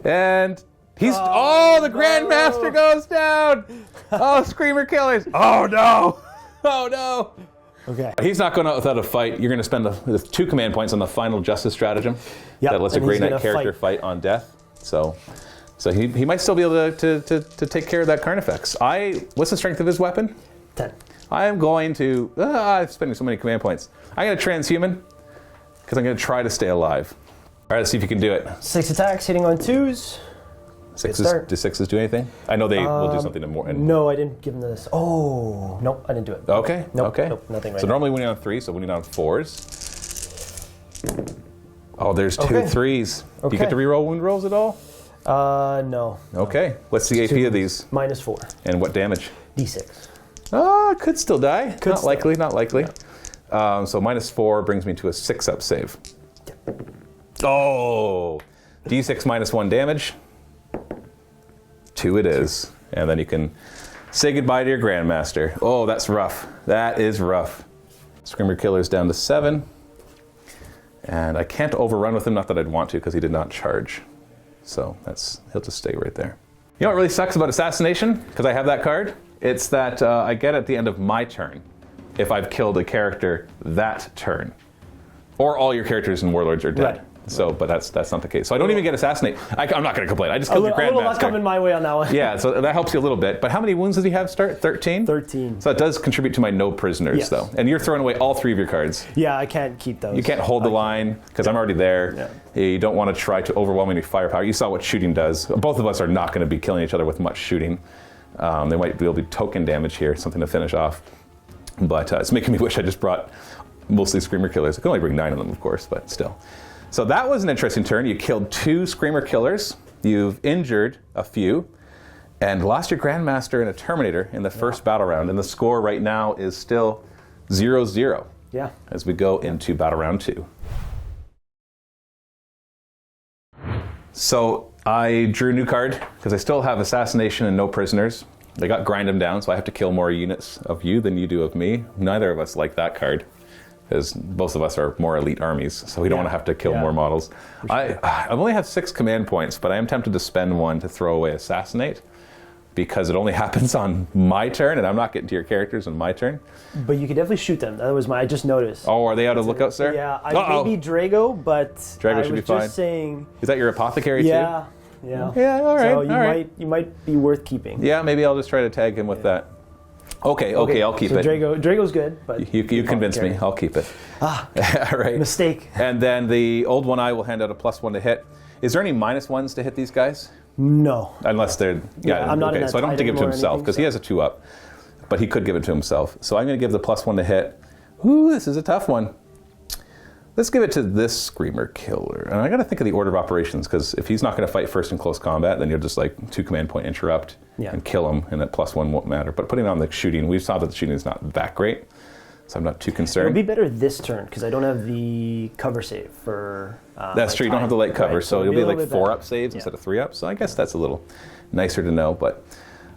And he's... Oh, the Grandmaster goes down! Oh, Screamer Killers! Oh, no! Oh, no! Okay. He's not going out without a fight. You're going to spend the 2 command points on the final Justice stratagem that lets a Grey Knight character fight on death. So he might still be able to take care of that Carnifex. What's the strength of his weapon? 10. I am going to... I'm spending so many command points. I'm going to transhuman because I'm going to try to stay alive. All right, let's see if you can do it. 6 attacks, hitting on 2s. 6s, do 6s do anything? I know they will do something more. No, I didn't give them this. Oh, nope, I didn't do it. Okay, Nope, okay. Nope, nothing right So now. normally winning on 3, so winning on 4s. Oh, there's 2 3s. Do you get to reroll wound rolls at all? No. Okay. What's the AP of these? -4. And what damage? D6. Oh, could still die. Not still. likely, not likely. Yeah. So -4 brings me to a 6-up save. Oh! D6 -1 damage. 2 it is. And then you can say goodbye to your Grandmaster. Oh, that's rough. That is rough. Screamer Killer's down to 7. And I can't overrun with him, not that I'd want to, because he did not charge. So he'll just stay right there. You know what really sucks about Assassination? Because I have that card? It's that I get at the end of my turn if I've killed a character that turn. Or all your characters and Warlords are dead. Right. So, but that's not the case. So I don't even get Assassinate. I'm not going to complain. I just killed your A little luck Grandmaster. coming my way on that one. Yeah, so that helps you a little bit. But how many wounds does he have start? 13? 13. So that does contribute to my no prisoners, Yes. though. And you're throwing away all 3 of your cards. Yeah, I can't keep those. You can't hold the line, because I'm already there. Yeah. You don't want to try to overwhelm me with firepower. You saw what shooting does. Both of us are not going to be killing each other with much shooting. There might be able to be token damage here, something to finish off. But it's making me wish I just brought mostly Screamer Killers. I can only bring 9 of them, of course, but still. So that was an interesting turn. You killed 2 Screamer Killers. You've injured a few. And lost your Grandmaster and a Terminator in the first battle round. And the score right now is still 0-0. Yeah. As we go into battle round 2. So I drew a new card because I still have Assassination and no prisoners. They got grind them down, so I have to kill more units of you than you do of me. Neither of us like that card because both of us are more elite armies, so we don't want to have to kill more models. I only have 6 command points, but I am tempted to spend 1 to throw away Assassinate because it only happens on my turn, and I'm not getting to your characters on my turn. But you could definitely shoot them. That was I just noticed. Oh, are they out of lookout, sir? Yeah, maybe Drago, but Drago I should was be fine. just saying. Is that your apothecary too? Yeah, Yeah, all right. So you might be worth keeping. Yeah, maybe I'll just try to tag him with that. Okay, I'll keep so it. Drago's good, but You convinced me. I'll keep it. All right. Mistake. And then the old one I will hand out a +1 to hit. Is there any -1s to hit these guys? No. Unless they're I'm not in that so I don't have to give it to item or himself anything, because he has a 2-up, but he could give it to himself. So I'm going to give the +1 to hit. Ooh, this is a tough one. Let's give it to this Screamer Killer. And I got to think of the order of operations, because if he's not going to fight first in close combat, then you'll just like 2 command point interrupt and kill him, and that +1 won't matter. But putting on the shooting, we saw that the shooting is not that great, so I'm not too concerned. It'll be better this turn, because I don't have the cover save for that's true, you don't have the light cover, right? so you'll be like 4 up better. saves instead of 3 up, so I guess that's a little nicer to know. But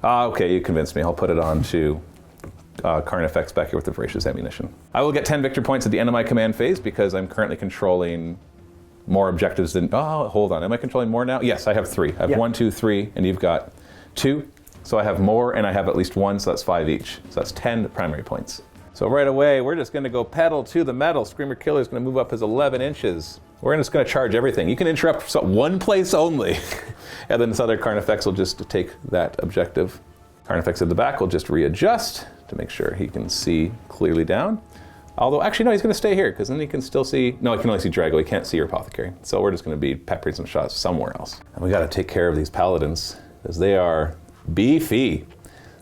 okay, you convinced me. I'll put it on to Carnifex back here with the Voracious Ammunition. I will get 10 victory points at the end of my command phase because I'm currently controlling more objectives than... Oh, hold on. Am I controlling more now? Yes, I have 3. I have 1, 2, 3, and you've got 2. So I have more, and I have at least 1, so that's 5 each. So that's 10 primary points. So right away, we're just going to go pedal to the metal. Screamer Killer is going to move up his 11 inches. We're just going to charge everything. You can interrupt one place only, and then this other Carnifex will just take that objective. Carnifex at the back will just readjust to make sure he can see clearly down. Although, actually, no, he's going to stay here, because then he can still see... No, he can only see Drago. He can't see your Apothecary. So we're just going to be peppering some shots somewhere else. And we got to take care of these Paladins, because they are beefy.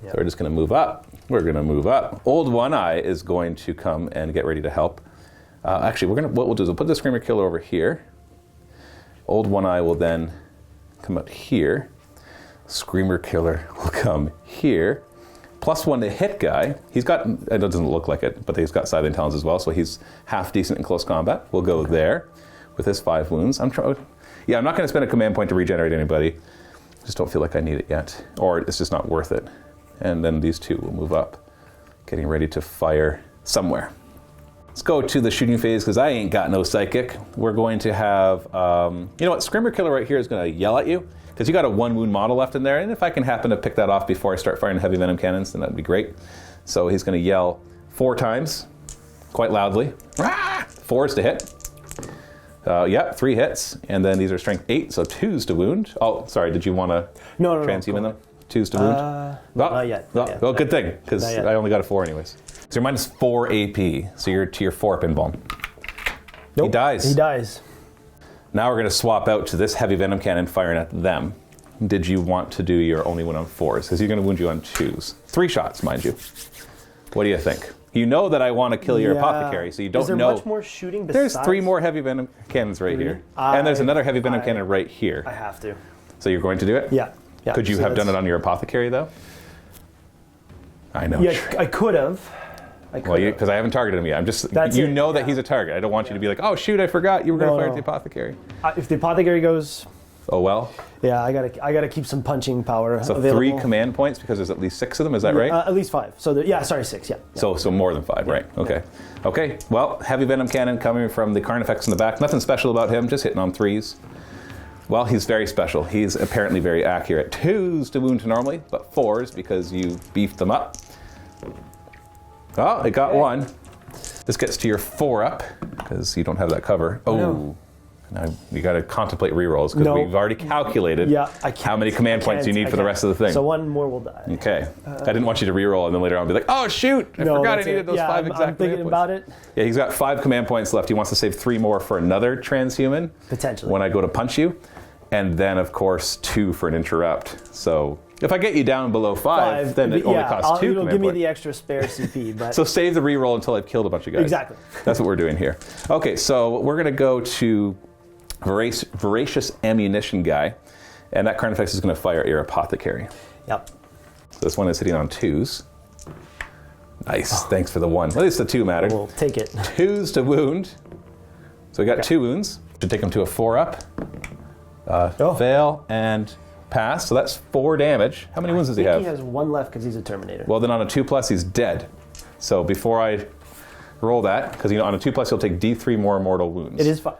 So we're just going to move up. We're going to move up. Old One Eye is going to come and get ready to help. Actually, what we'll do is we'll put the Screamer Killer over here. Old One Eye will then come up here. Screamer Killer will come here. +1 to hit guy. He's got, it doesn't look like it, but he's got Scything Talons as well, so he's half decent in close combat. We'll go there with his 5 wounds. I'm not going to spend a command point to regenerate anybody. Just don't feel like I need it yet, or it's just not worth it. And then these 2 will move up, getting ready to fire somewhere. Let's go to the shooting phase, because I ain't got no psychic. We're going to have, you know what, Screamer Killer right here is going to yell at you, because you got a 1 wound model left in there, and if I can happen to pick that off before I start firing heavy venom cannons, then that'd be great. So he's going to yell 4 times, quite loudly. 4 is to hit. Yep, 3 hits, and then these are strength 8, so 2s to wound. Oh, sorry, did you want to transhuman them? 2s to wound? Not yet. Well, good thing, because I only got a 4 anyways. So you're minus 4 AP, so you're to your 4 pinball. Nope. He dies. He dies. Now we're going to swap out to this heavy venom cannon firing at them. Did you want to do your only one on 4s? Because he's going to wound you on 2s. 3 shots, mind you. What do you think? You know that I want to kill your Apothecary, so you don't know. Is there much more shooting besides? There's 3 more heavy venom cannons right here. And there's another heavy venom cannon right here. I have to. So you're going to do it? Yeah. Could you have done it on your Apothecary, though? I know. Yeah, I could have. Well, because I haven't targeted him yet. I'm just, that he's a target. I don't want you to be like, oh shoot, I forgot you were going to fire at the Apothecary. If the Apothecary goes... Oh well? Yeah, I gotta keep some punching power so available. 3 command points, because there's at least 6 of them, is that right? At least 5. So, 6, yeah. So more than 5, right. Okay. Okay, well, heavy venom cannon coming from the Carnifex in the back. Nothing special about him, just hitting on 3s. Well, he's very special. He's apparently very accurate. 2s to wound normally, but 4s because you beefed them up. Oh, it got 1. This gets to your 4 up, because you don't have that cover. Oh, no. Now you got to contemplate rerolls, because we've already calculated how many command points you need for the rest of the thing. So 1 more will die. Okay. I didn't want you to reroll and then later on be like, oh shoot, I forgot I needed those 5 exact I'm thinking about it. Yeah, he's got 5 command points left. He wants to save 3 more for another transhuman. Potentially. When I go to punch you. And then, of course, 2 for an interrupt. So if I get you down below 5, then it only costs 2 it'll command give me points. the extra spare CP. But so save the reroll until I've killed a bunch of guys. Exactly. That's what we're doing here. Okay, so we're going to go to Voracious Ammunition guy. And that Carnifex is going to fire at your Apothecary. Yep. So this one is hitting on 2s. Nice. Thanks for the 1. At least the 2 mattered. We'll take it. 2s to wound. So we got 2 wounds. Should take him to a 4 up. Fail and pass. So that's 4 damage. How many wounds does he have? He has 1 left because he's a Terminator. Well, then on a 2+, he's dead. So before I roll that, because on a 2+, he'll take D3 more mortal wounds. It is 5.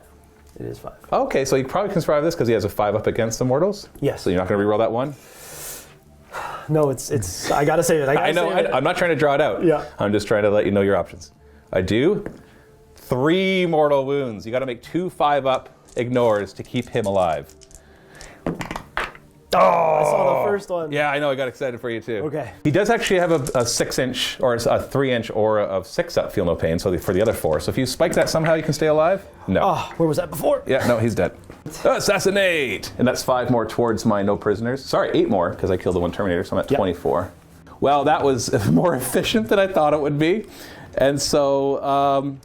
It is 5. Okay, so he probably can survive this because he has a 5 up against the mortals? Yes. So you're not going to reroll that 1? No, it's. I gotta save it. I know. I'm not trying to draw it out. Yeah. I'm just trying to let you know your options. I do. 3 mortal wounds. You got to make 2 5-up ignores to keep him alive. Oh, I saw the first one. Yeah, I know. I got excited for you too. Okay. He does actually have a 6-inch or a 3-inch aura of 6-up, feel no pain. So for the other 4. So if you spike that somehow, you can stay alive. No. Oh, where was that before? Yeah, no, he's dead. Assassinate! And that's 5 more towards my no prisoners. Sorry, 8 more because I killed the 1 Terminator, so I'm at 24. Well, that was more efficient than I thought it would be. And so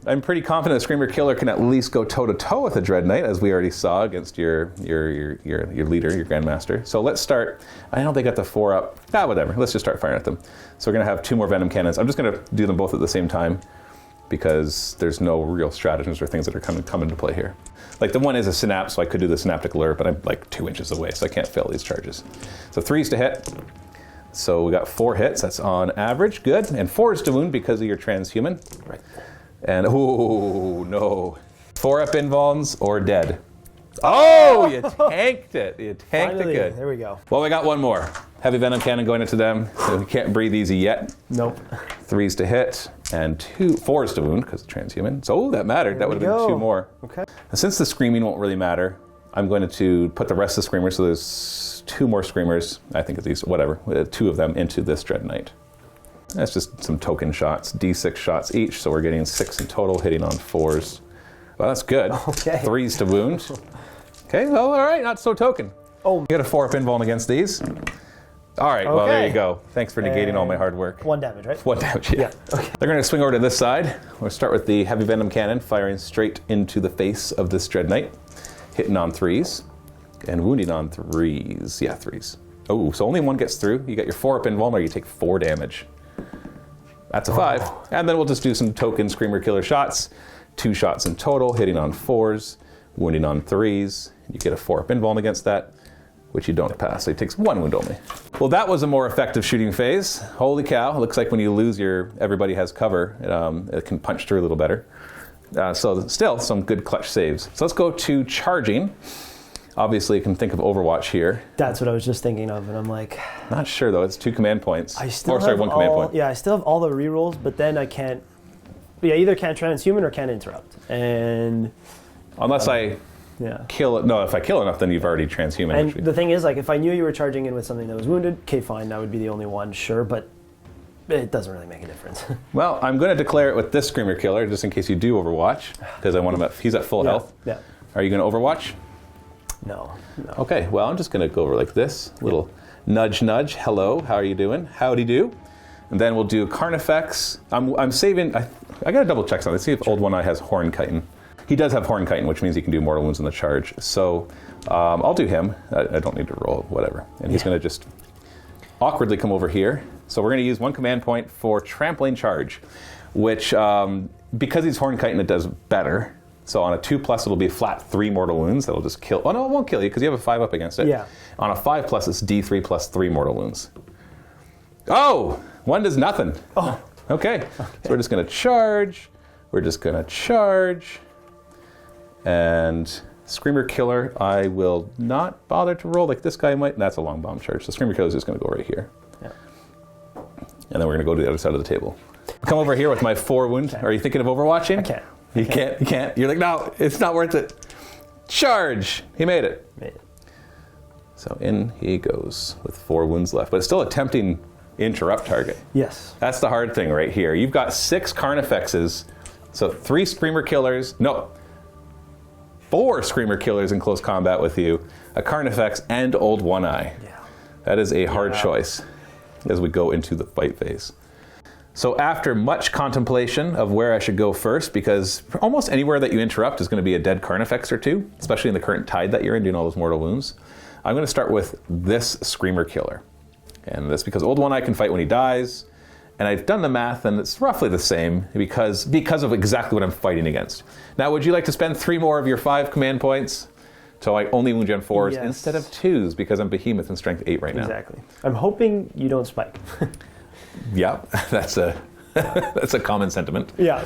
I'm pretty confident a Screamer Killer can at least go toe-to-toe with a Dread Knight, as we already saw against your leader, your Grandmaster. So let's start. I know they got the 4-up. Whatever. Let's just start firing at them. So we're going to have 2 more Venom Cannons. I'm just going to do them both at the same time because there's no real stratagems or things that are come into play here. Like the one is a Synapse, so I could do the Synaptic Lure, but I'm like 2 inches away, so I can't fail these charges. So 3s to hit. So we got 4 hits, that's on average, good. And 4s to wound because of your transhuman. Right. And, oh, no. 4-up invulns or dead. Oh, you tanked it. You tanked Finally, it good. there we go. Well, we got one more. Heavy Venom Cannon going into them. So we can't breathe easy yet. Nope. 3s to hit and 4s to wound because of transhuman. So that mattered. That would have been 2 more. Okay. And since the screaming won't really matter, I'm going to put the rest of the Screamers, so there's 2 more Screamers, I think at least, whatever, 2 of them into this Dread Knight. That's just some token shots, D6 shots each, so we're getting 6 in total, hitting on 4s. Well, that's good. Okay. 3s to wound. Okay, well, all right, not so token. Oh. You get a 4-up invuln against these. All right, well, there you go. Thanks for negating all my hard work. 1 damage, right? 1 damage, yeah. Okay. They're going to swing over to this side. We'll start with the Heavy Venom Cannon, firing straight into the face of this Dread Knight. Hitting on 3s and wounding on 3s. Yeah, 3s. Oh, so only 1 gets through. You got your 4-up invuln, you take 4 damage. That's a 5. And then we'll just do some token Screamer Killer shots. 2 shots in total, hitting on 4s, wounding on 3s. You get a 4-up invuln against that, which you don't pass. So it takes 1 wound only. Well, that was a more effective shooting phase. Holy cow. It looks like when you lose everybody has cover, it can punch through a little better. So still some good clutch saves. So let's go to charging. Obviously, you can think of Overwatch here. That's what I was just thinking of, and I'm like... Not sure, though. It's 2 command points. I still 1 command point. Yeah, I still have all the rerolls, but then I can't... Yeah, either can't transhuman or can't interrupt. And... Unless I kill it. No, if I kill enough, then you've already transhuman. And the thing is, like, if I knew you were charging in with something that was wounded, okay, fine, that would be the only one, sure, but it doesn't really make a difference. Well, I'm going to declare it with this Screamer Killer, just in case you do Overwatch, because I want him he's at full health. Yeah. Are you going to Overwatch? No. Okay, well, I'm just going to go over like this. Little nudge, nudge. Hello, how are you doing? Howdy do. And then we'll do Carnifex. I'm saving... I got to double check something. See if Old One Eye has Horn Chitin. He does have Horn Chitin, which means he can do mortal wounds in the charge. So I'll do him. I don't need to roll, whatever. And he's going to just awkwardly come over here. So we're going to use 1 command point for Trampling Charge, which, because he's Horn Chitin, it does better. So on a 2+, it'll be flat 3 mortal wounds. That'll just kill... Oh, no, it won't kill you because you have a 5 up against it. Yeah. On a 5+, it's D3 plus 3 mortal wounds. Oh! 1 does nothing. Oh. Okay. So we're just going to charge. We're just going to charge. And Screamer Killer, I will not bother to roll like this guy might. That's a long bomb charge. So Screamer Killer is just going to go right here. Yeah. And then we're going to go to the other side of the table. Come over here with my 4 wound. Okay. Are you thinking of Overwatching? I can't. You can't. You're like, no, it's not worth it. Charge. He made it. So in he goes with 4 wounds left. But it's still a tempting interrupt target. Yes. That's the hard thing right here. You've got 6 Carnifexes. So 3 Screamer Killers. No. 4 Screamer Killers in close combat with you. A Carnifex and Old One Eye. Yeah. That is a hard choice as we go into the fight phase. So after much contemplation of where I should go first, because almost anywhere that you interrupt is going to be a dead Carnifex or 2, especially in the current tide that you're in, doing all those mortal wounds, I'm going to start with this Screamer Killer. And that's because Old One Eye can fight when he dies, and I've done the math, and it's roughly the same because of exactly what I'm fighting against. Now, would you like to spend 3 more of your 5 command points? So I only wound you on 4s instead of 2s because I'm Behemoth in Strength 8 right now. Exactly. I'm hoping you don't spike. Yeah, that's a common sentiment. Yeah.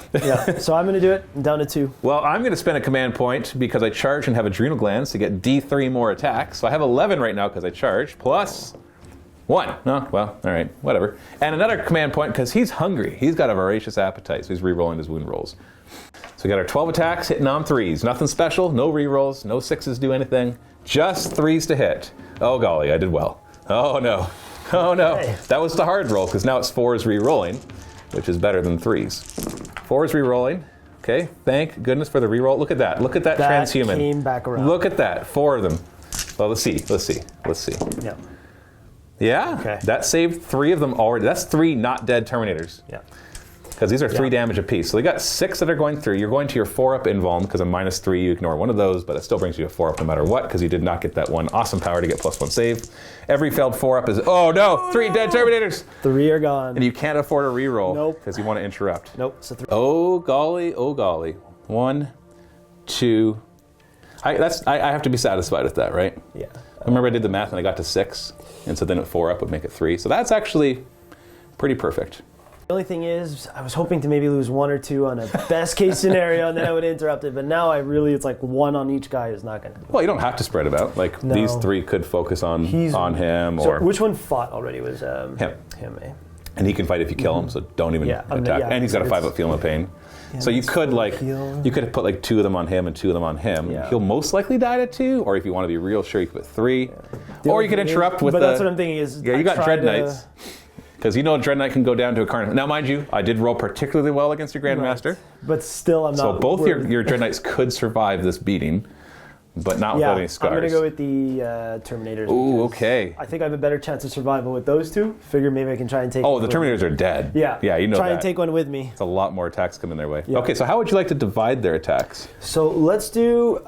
So I'm going to do it. I'm down to 2. Well, I'm going to spend a command point because I charge and have Adrenal Glands to get D3 more attacks. So I have 11 right now because I charge, plus 1. No, well, all right, whatever. And another command point because he's hungry. He's got a voracious appetite, so he's re-rolling his wound rolls. So we got our 12 attacks hitting on 3s. Nothing special, no re-rolls, no 6s do anything, just 3s to hit. Oh golly, I did well. Oh no. Oh no. Hey. That was the hard roll because now it's 4s re-rolling, which is better than 3s. 4s re-rolling. Okay, thank goodness for the re-roll. Look at that. Look at that transhuman. That came back around. Look at that. 4 of them. Well, let's see. Yeah. Yeah? Okay. That saved 3 of them already. That's 3 not dead Terminators. Yeah. because these are 3 damage apiece. So they got 6 that are going through. You're going to your 4-up invuln because of -3. You ignore one of those, but it still brings you a 4-up no matter what because you did not get that one awesome power to get +1 save. Every failed 4-up is, oh no, 3 dead Terminators. 3 are gone. And you can't afford a reroll. Nope. Because you want to interrupt. Nope. So 3. Oh golly, oh golly. 1, 2. I have to be satisfied with that, right? Yeah. Remember I did the math and I got to 6, and so then a 4-up would make it 3. So that's actually pretty perfect. The only thing is, I was hoping to maybe lose 1 or 2 on a best case scenario, and then I would interrupt it. But now it's like 1 on each guy is not going to. Well, you don't have to spread it out. Like No. these 3 could focus on him, So or which one fought already was him. Him, eh? And he can fight if you kill him, so don't even attack. And he's got a 5-up Feel No Pain. So you could put like 2 of them on him and 2 of them on him. Yeah. He'll most likely die to 2, or if you want to be real sure, you could put 3. Or you could interrupt with But that's what I'm thinking is. Yeah, you got Dread Knights. Because you know Dread Knight can go down to a Carnifex. Now, mind you, I did roll particularly well against your Grandmaster. Right. But still, I'm not. So both your Dread Knights could survive this beating, but not without any scars. I'm going to go with the Terminators. Ooh, okay. I think I have a better chance of survival with those 2. Figure maybe I can try and take. Oh, the Terminators are dead. Yeah. Yeah, you know Try that. and take one with me. It's a lot more attacks coming their way. Yeah. Okay, so how would you like to divide their attacks? So let's do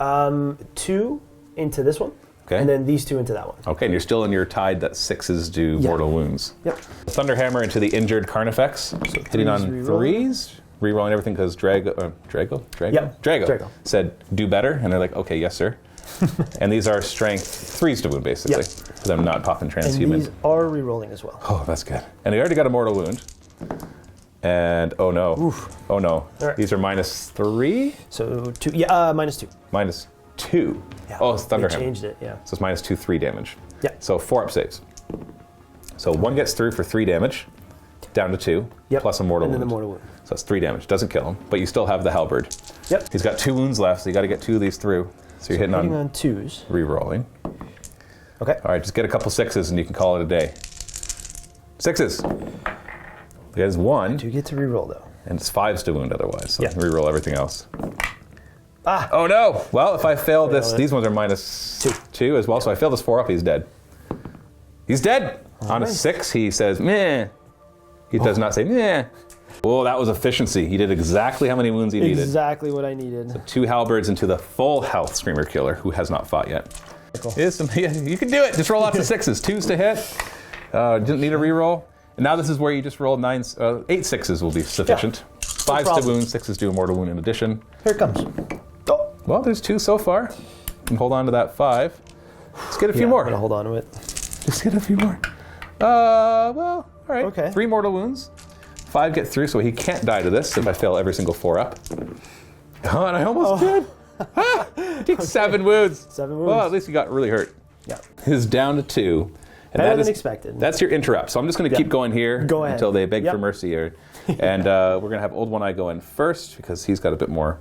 2 into this one. Okay. And then these 2 into that one. Okay, and you're still in your tide that 6s do mortal wounds. Yep. Thunderhammer into the injured Carnifex, hitting on 3s, rerolling everything because Drago said do better, and they're like, okay, yes sir. And these are strength 3s to wound basically, because I'm not popping transhuman. And these are rerolling as well. Oh, that's good. And they already got a mortal wound. And oh no, oh no, right. These are -3. So 2, -2. -2. Yeah. Oh, it's Thunderhammer. They changed it, yeah. So it's -2, 3 damage. Yeah. So 4-up saves. So 1 gets through for 3 damage, down to 2, plus a mortal wound. And then the mortal wound. So that's 3 damage. Doesn't kill him, but you still have the halberd. Yep. He's got 2 wounds left, so you got to get 2 of these through. So you're hitting on 2s. Re-rolling. Okay. All right, just get a couple 6s and you can call it a day. 6s. There's 1. 2 get to reroll though. And it's 5s to wound otherwise, so re-roll everything else. Ah! Oh no! Well, if I fail this, these ones are -2 as well, so I fail this 4-up, he's dead. He's dead! On a 6, he says, meh. He does not say, meh. Whoa, that was efficiency. He did exactly how many wounds he needed. Exactly what I needed. 2 halberds into the full health Screamer Killer, who has not fought yet. Cool. You can do it! Just roll lots of 6s. 2s to hit. Didn't need a reroll. And now this is where you just roll 8 6s will be sufficient. 5s to wound, 6s do a mortal wound in addition. Here it comes. Oh. Well, there's 2 so far. You can hold on to that 5. Let's get a few more. I'm gonna hold on to it. Just get a few more. Well, all right. Okay. 3 mortal wounds. 5 get through, so he can't die to this if I fail every single 4-up. Oh, and I almost did. He takes 7 wounds. 7 wounds. Well, at least he got really hurt. Yeah. He's down to 2. And Better that than is expected. That's your interrupt. So I'm just going to keep going here until they beg for mercy. And we're going to have Old One Eye go in first because he's got a bit more.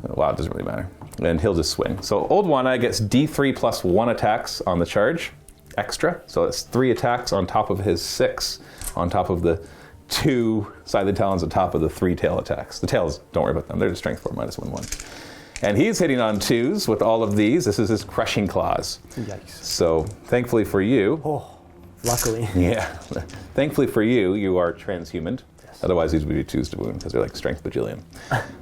Wow, it doesn't really matter. And he'll just swing. So Old One Eye gets D3 plus 1 attacks on the charge, extra. So it's 3 attacks on top of his 6, on top of the 2 Scythed Talons on top of the 3 tail attacks. The tails, don't worry about them. They're just strength 4 minus 1/1. And he's hitting on 2s with all of these. This is his Crushing Claws. Yikes. So thankfully for you. Oh, luckily. Yeah. Thankfully for you, you are transhuman. Yes. Otherwise, these would be 2s to wound because they're like strength bajillion.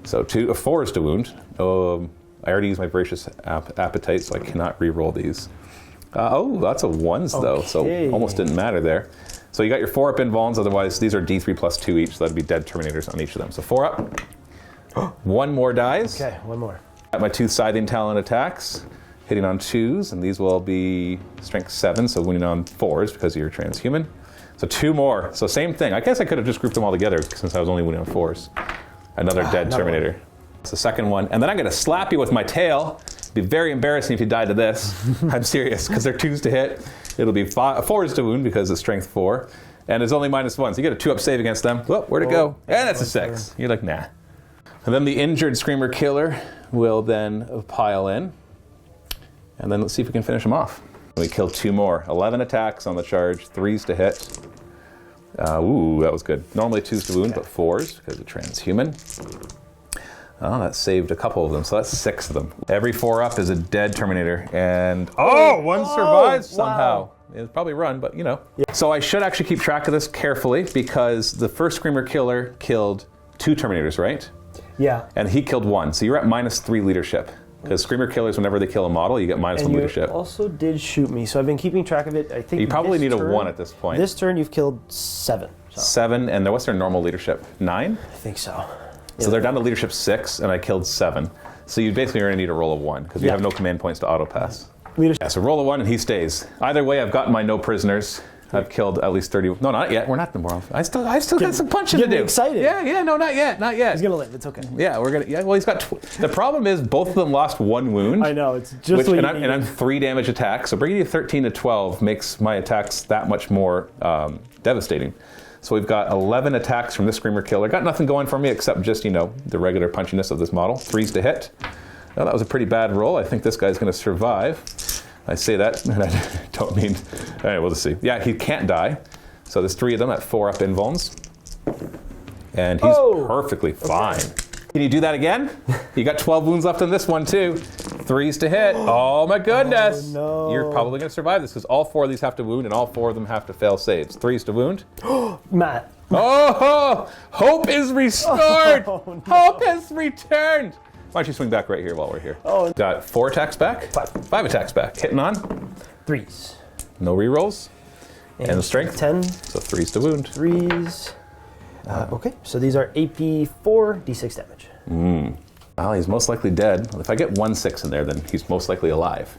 So 4s to wound. I already used my voracious appetite, so I cannot re-roll these. Lots of 1s though, so almost didn't matter there. So you got your 4-up invulns. Otherwise, these are D3 plus 2 each, so that'd be dead Terminators on each of them. So 4-up. 1 more dies. Okay, 1 more. Got my 2 Scything Talon attacks, hitting on 2s, and these will be strength 7, so wounding on 4s because you're transhuman. So 2 more. So same thing. I guess I could have just grouped them all together since I was only wounding on 4s. Another dead Terminator. It's the second one. And then I'm going to slap you with my tail. It'd be very embarrassing if you died to this. I'm serious, because they're 2s to hit. It'll be 4s to wound because it's strength 4. And it's only -1, so you get a 2-up save against them. Whoop, where'd it go? And that's a 6. You're like, nah. And then the injured Screamer Killer will then pile in. And then let's see if we can finish him off. We kill 2 more. 11 attacks on the charge, 3s to hit. Ooh, that was good. Normally 2s to wound, but 4s because of transhuman. Oh, that saved a couple of them, so that's 6 of them. Every 4-up is a dead Terminator, and one survives somehow. It'll probably run, but you know. Yeah. So I should actually keep track of this carefully because the first Screamer Killer killed 2 Terminators, right? Yeah. And he killed 1, so you're at -3 leadership. Because Screamer Killers, whenever they kill a model, you get -1 leadership. You also did shoot me, so I've been keeping track of it. I think you probably need a 1 at this point. This turn you've killed 7. So. 7, and what's their normal leadership? 9? I think so. So they're down to leadership 6, and I killed 7. So you basically are going to need a roll of 1, because you have no command points to auto-pass. Yeah, so roll of 1 and he stays. Either way, I've gotten my no prisoners. I've killed at least 30. No, not yet. We're not in the world. I still got some punching to do. Excited. Yeah, no, not yet. He's gonna live. It's okay. Yeah, we're gonna. Yeah, well, he's got. The problem is both of them lost 1 wound. I know. It's just what and I'm 3 damage attacks. So bringing you 13 to 12 makes my attacks that much more devastating. So we've got 11 attacks from this Screamer Killer. Got nothing going for me except just the regular punchiness of this model. 3s to hit. Well, that was a pretty bad roll. I think this guy's going to survive. I say that, and I don't mean. All right, we'll just see. Yeah, he can't die. So there's 3 of them at 4 up invulns. And he's perfectly fine. Okay. Can you do that again? You got 12 wounds left on this one, too. 3s to hit. Oh, my goodness. Oh, no. You're probably going to survive this because all 4 of these have to wound, and all 4 of them have to fail saves. 3s to wound. Matt. Oh, hope is restored. Oh, no. Hope has returned. Why don't you swing back right here while we're here? Oh. Got 4 attacks back. 5 attacks back. Hitting on. 3s. No rerolls. And strength. 10. So 3s to wound. 3s. Okay, so these are AP 4, D6 damage. Well, he's most likely dead. If I get 1/6 in there, then he's most likely alive.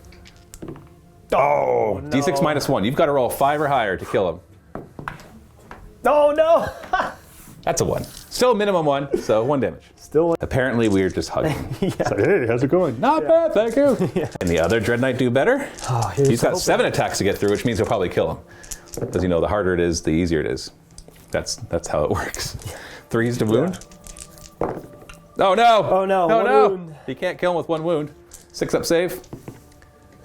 Oh, no. D6 -1. You've got to roll 5 or higher to kill him. Oh, no. That's a 1. Still minimum 1, so 1 damage. Still 1. Apparently, we're just hugging. Yeah. Like, hey, how's it going? Not bad, thank you. Yeah. And the other Dread Knight do better? Oh, he's got 7 attacks to get through, which means he'll probably kill him. Because the harder it is, the easier it is. That's how it works. 3s to wound. Oh no! Oh no! No! Wound. You can't kill him with 1 wound. 6 up save.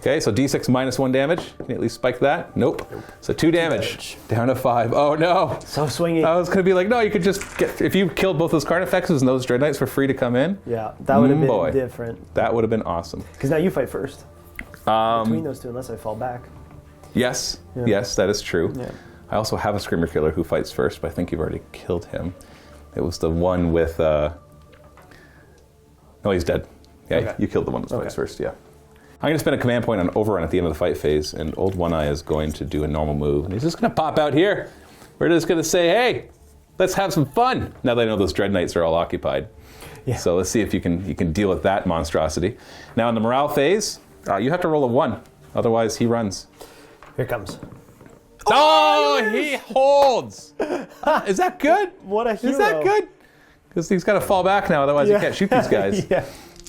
Okay, so D6 -1 damage. Can you at least spike that? Nope. So 2 damage. Down to 5. Oh no! So swingy. I was gonna be like, no, you could just get, if you killed both those Carnifexes and those Dread Knights for free to come in. Yeah, that would have been different. That would have been awesome. Because now you fight first. Between those 2, unless I fall back. Yes, yes, that is true. Yeah. I also have a Screamer Killer who fights first, but I think you've already killed him. It was the one with... No, he's dead. Yeah, okay. You killed the one that fights first, yeah. I'm going to spend a command point on Overrun at the end of the fight phase, and Old One-Eye is going to do a normal move, and he's just going to pop out here. We're just going to say, hey, let's have some fun. Now that I know those Dread Knights are all occupied. Yeah. So let's see if you can deal with that monstrosity. Now in the morale phase, you have to roll a 1. Otherwise, he runs. Here it comes. Oh, he holds. Is that good? What a hero. Is that good? Because he's got to fall back now, otherwise you can't shoot these guys.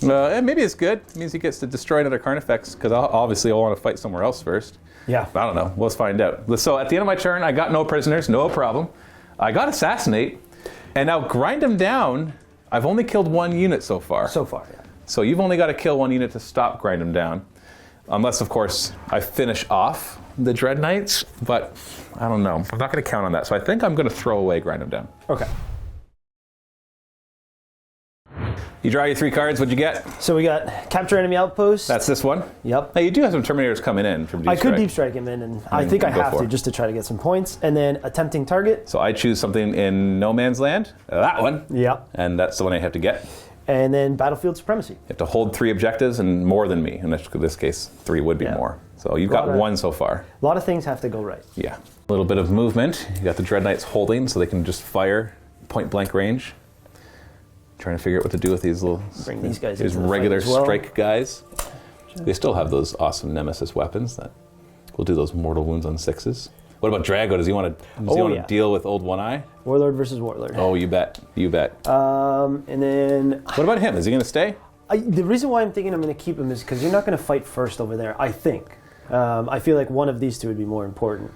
And maybe it's good. It means he gets to destroy another Carnifex, because obviously I'll want to fight somewhere else first. Yeah. I don't know. Let's find out. So at the end of my turn, I got no prisoners, no problem. I got Assassinate, and now Grind him down. I've only killed 1 unit so far. So far, yeah. So you've only got to kill 1 unit to stop Grind him down. Unless, of course, I finish off the Dread Knights, but I don't know. I'm not going to count on that. So I think I'm going to throw away Grind him down. Okay. You draw your 3 cards. What'd you get? So we got Capture Enemy Outpost. That's this one? Yep. Now you do have some Terminators coming in from Deep Strike. I could Deep Strike him in, and I think I have to just to try to get some points. And then Attempting Target. So I choose something in No Man's Land. That one. Yep. And that's the one I have to get. And then Battlefield Supremacy. You have to hold 3 objectives and more than me. In this case, 3 would be more. So you've got 1 so far. A lot of things have to go right. Yeah. A little bit of movement. You got the Dread Knights holding so they can just fire point blank range. Trying to figure out what to do with these little regular strike guys. They still have those awesome Nemesis weapons that will do those mortal wounds on 6s. What about Drago? Does he want to deal with Old One-Eye? Warlord versus Warlord. Oh, you bet. You bet. And then... What about him? Is he going to stay? The reason why I'm thinking I'm going to keep him is because you're not going to fight first over there, I think. I feel like one of these 2 would be more important.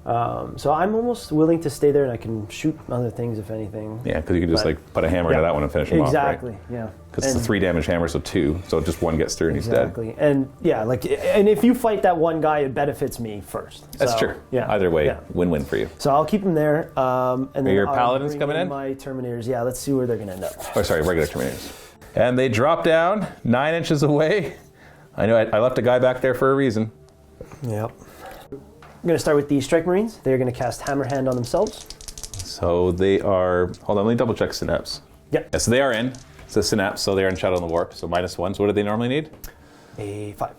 So I'm almost willing to stay there, and I can shoot other things if anything. Yeah, because you can just put a hammer into that one and finish him off, right? Exactly, yeah. Because it's a 3 damage hammer, so 2. So just 1 gets through and he's dead. Exactly, and and if you fight that 1 guy, it benefits me first. That's true. Yeah. Either way, win-win for you. So I'll keep him there. And then your Paladins coming in? My Terminators, yeah. Let's see where they're going to end up. Oh, sorry, regular Terminators. And they drop down 9 inches away. I know I left a guy back there for a reason. Yep. I'm going to start with the Strike Marines. They're going to cast Hammerhand on themselves. So they are, hold on, let me double check Synapse. Yep. Yeah, so they are in. It's a Synapse, so they are in Shadow in the Warp. So -1. So what do they normally need? A 5.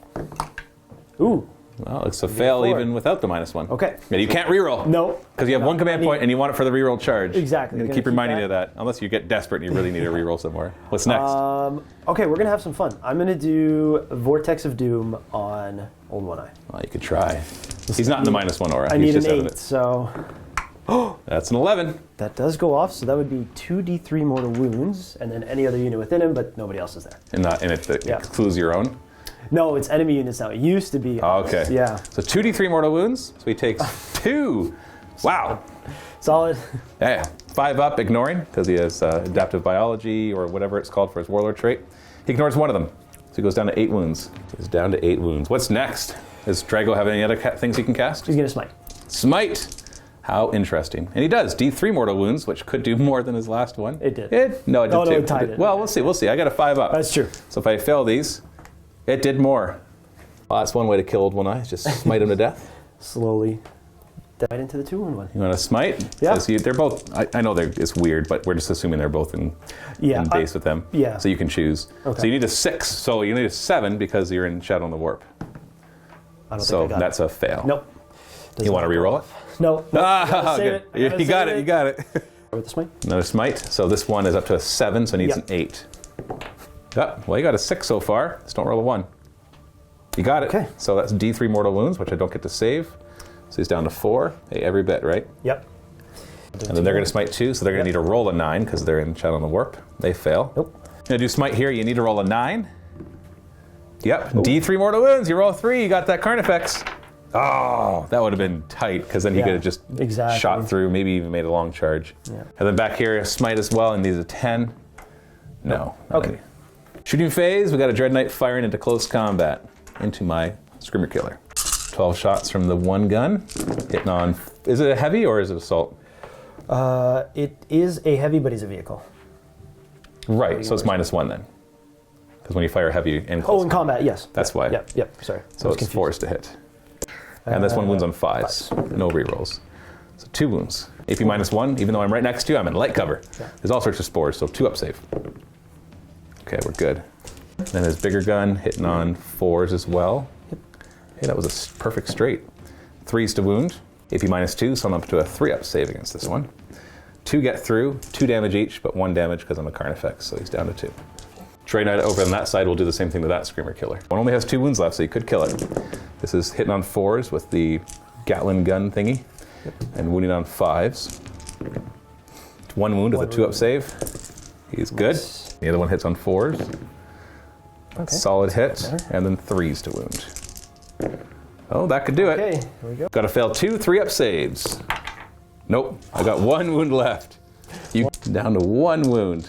Ooh. Well, it's a fail 4. even without the -1. Okay. Yeah, you can't reroll. No. Because you have one command point and you want it for the reroll charge. Exactly. You keep reminding you of that. Unless you get desperate and you really need a reroll somewhere. What's next? Okay, we're going to have some fun. I'm going to do Vortex of Doom on Old One Eye. Well, you could try. He's not in the -1 aura. I He's need just an out of 8, it. so That's an 11. that does go off. So that would be 2d3 mortal wounds, and then any other unit within him, but nobody else is there. And it Yeah. includes your own. No, it's enemy units now. It used to be. Oh, okay. Yeah. So 2d3 mortal wounds. So he takes 2. Wow. Solid. Yeah. 5 up, ignoring, because he has adaptive biology or whatever it's called for his warlord trait. He ignores one of them. So he goes down to 8 wounds. He's down to 8 wounds. What's next? Does Drago have any other things he can cast? He's going to smite. Smite. How interesting. And he does. D3 mortal wounds, which could do more than his last one. It did. No, it did Oh, too. no, it tied it. Well, we'll see. We'll see. I got a 5 up. That's true. So if I fail these, it did more. Well, that's one way to kill Old One Eye. Just smite him to death. Slowly dive into the 2/1. You want to smite? Yeah. Says they're both. I know it's weird, but we're just assuming they're both in base with them. yeah. So you can choose. Okay. So you need a 6. So you need a 7 because you're in Shadow in the Warp. I don't So think I got that's a fail. Nope. You want to reroll it? No. Ah, Save good. it. I gotta You got save it. You got it. With the smite. Another smite. So this one is up to a 7, so it needs Yep. an 8. Oh, well, you got a 6 so far. Just don't roll a 1. You got it. Okay. So that's D3 mortal wounds, which I don't get to save. So he's down to 4. Hey, every bit, right? Yep. And then they're going to smite 2, so they're going to need to roll a 9 because they're in Shadow in the Warp. They fail. Nope. Going to do smite here. You need to roll a 9. Yep. D3 mortal wounds. You roll a 3. You got that Carnifex. Oh, that would have been tight because then he Yeah, could have just exactly. shot through, maybe even made a long charge. Yeah. And then back here, smite as well, and needs a 10. No. Okay. Shooting phase, we got a Dread Knight firing into close combat into my Screamer Killer. 12 shots from the one gun, hitting on. Is it a heavy or is it assault? It is a heavy, but he's a vehicle. Right, so it's -1 then. Because when you fire heavy in close In combat, yes. That's why. Yep. Sorry. So it's 4s to hit. And this one wounds on 5s. No rerolls. So 2 wounds. AP -1, even though I'm right next to you, I'm in light cover. Yeah. There's all sorts of spores, so 2 up save. Okay, we're good. Then his bigger gun hitting on 4s as well. Hey, that was a perfect straight. 3s to wound. AP -2, so I'm up to a 3 up save against this one. 2 get through, 2 damage each, but 1 damage because I'm a Carnifex, so he's down to 2. Trade Knight over on that side will do the same thing to that Screamer Killer. One only has 2 wounds left, so you could kill it. This is hitting on 4s with the Gatling gun thingy, and wounding on 5s. 1 wound with a 2 up save. He's good. The other one hits on 4s. Okay. Solid hit, and then 3s to wound. Oh, that could do it. Okay, here we go. Got to fail 2 3 up saves. Nope, I got 1 wound left. You down to 1 wound.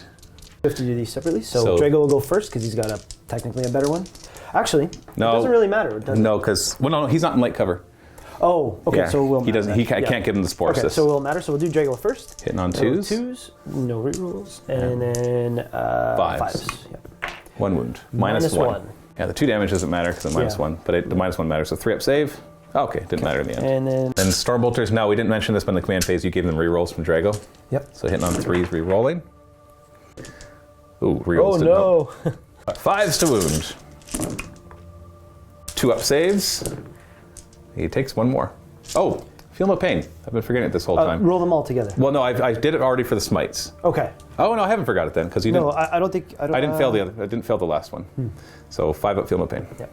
We have to do these separately. So So- Drago will go first because he's got technically a better one. Actually, No. it doesn't really matter. Does it? No, because no, he's not in light cover. Oh, okay. Yeah, So it will matter. he doesn't. He then. can't give him the spore Okay, assist. so it will matter. So we'll do Drago first. Hitting on So 2s. 2s, no rerolls, and then 5s. Yep. 1 wound. Minus -1. one. Yeah, the 2 damage doesn't matter because I'm -1, but the -1 matters. So 3 up save. Oh, okay, didn't matter in the end. And then Then Stormbolters. No, we didn't mention this, but in the command phase, you gave them rerolls from Drago. yep. So hitting on 3s, rerolling. Ooh, rerolls Oh didn't help. no. 5s to wound. 2 up saves. He takes 1 more. Oh, feel no pain. I've been forgetting it this whole time. Roll them all together. Well, no, I did it already for the smites. Okay. Oh no, I haven't forgot it then because you didn't. No, I don't think I didn't fail the other. I didn't fail the last one. So 5 up, feel no pain. Yep.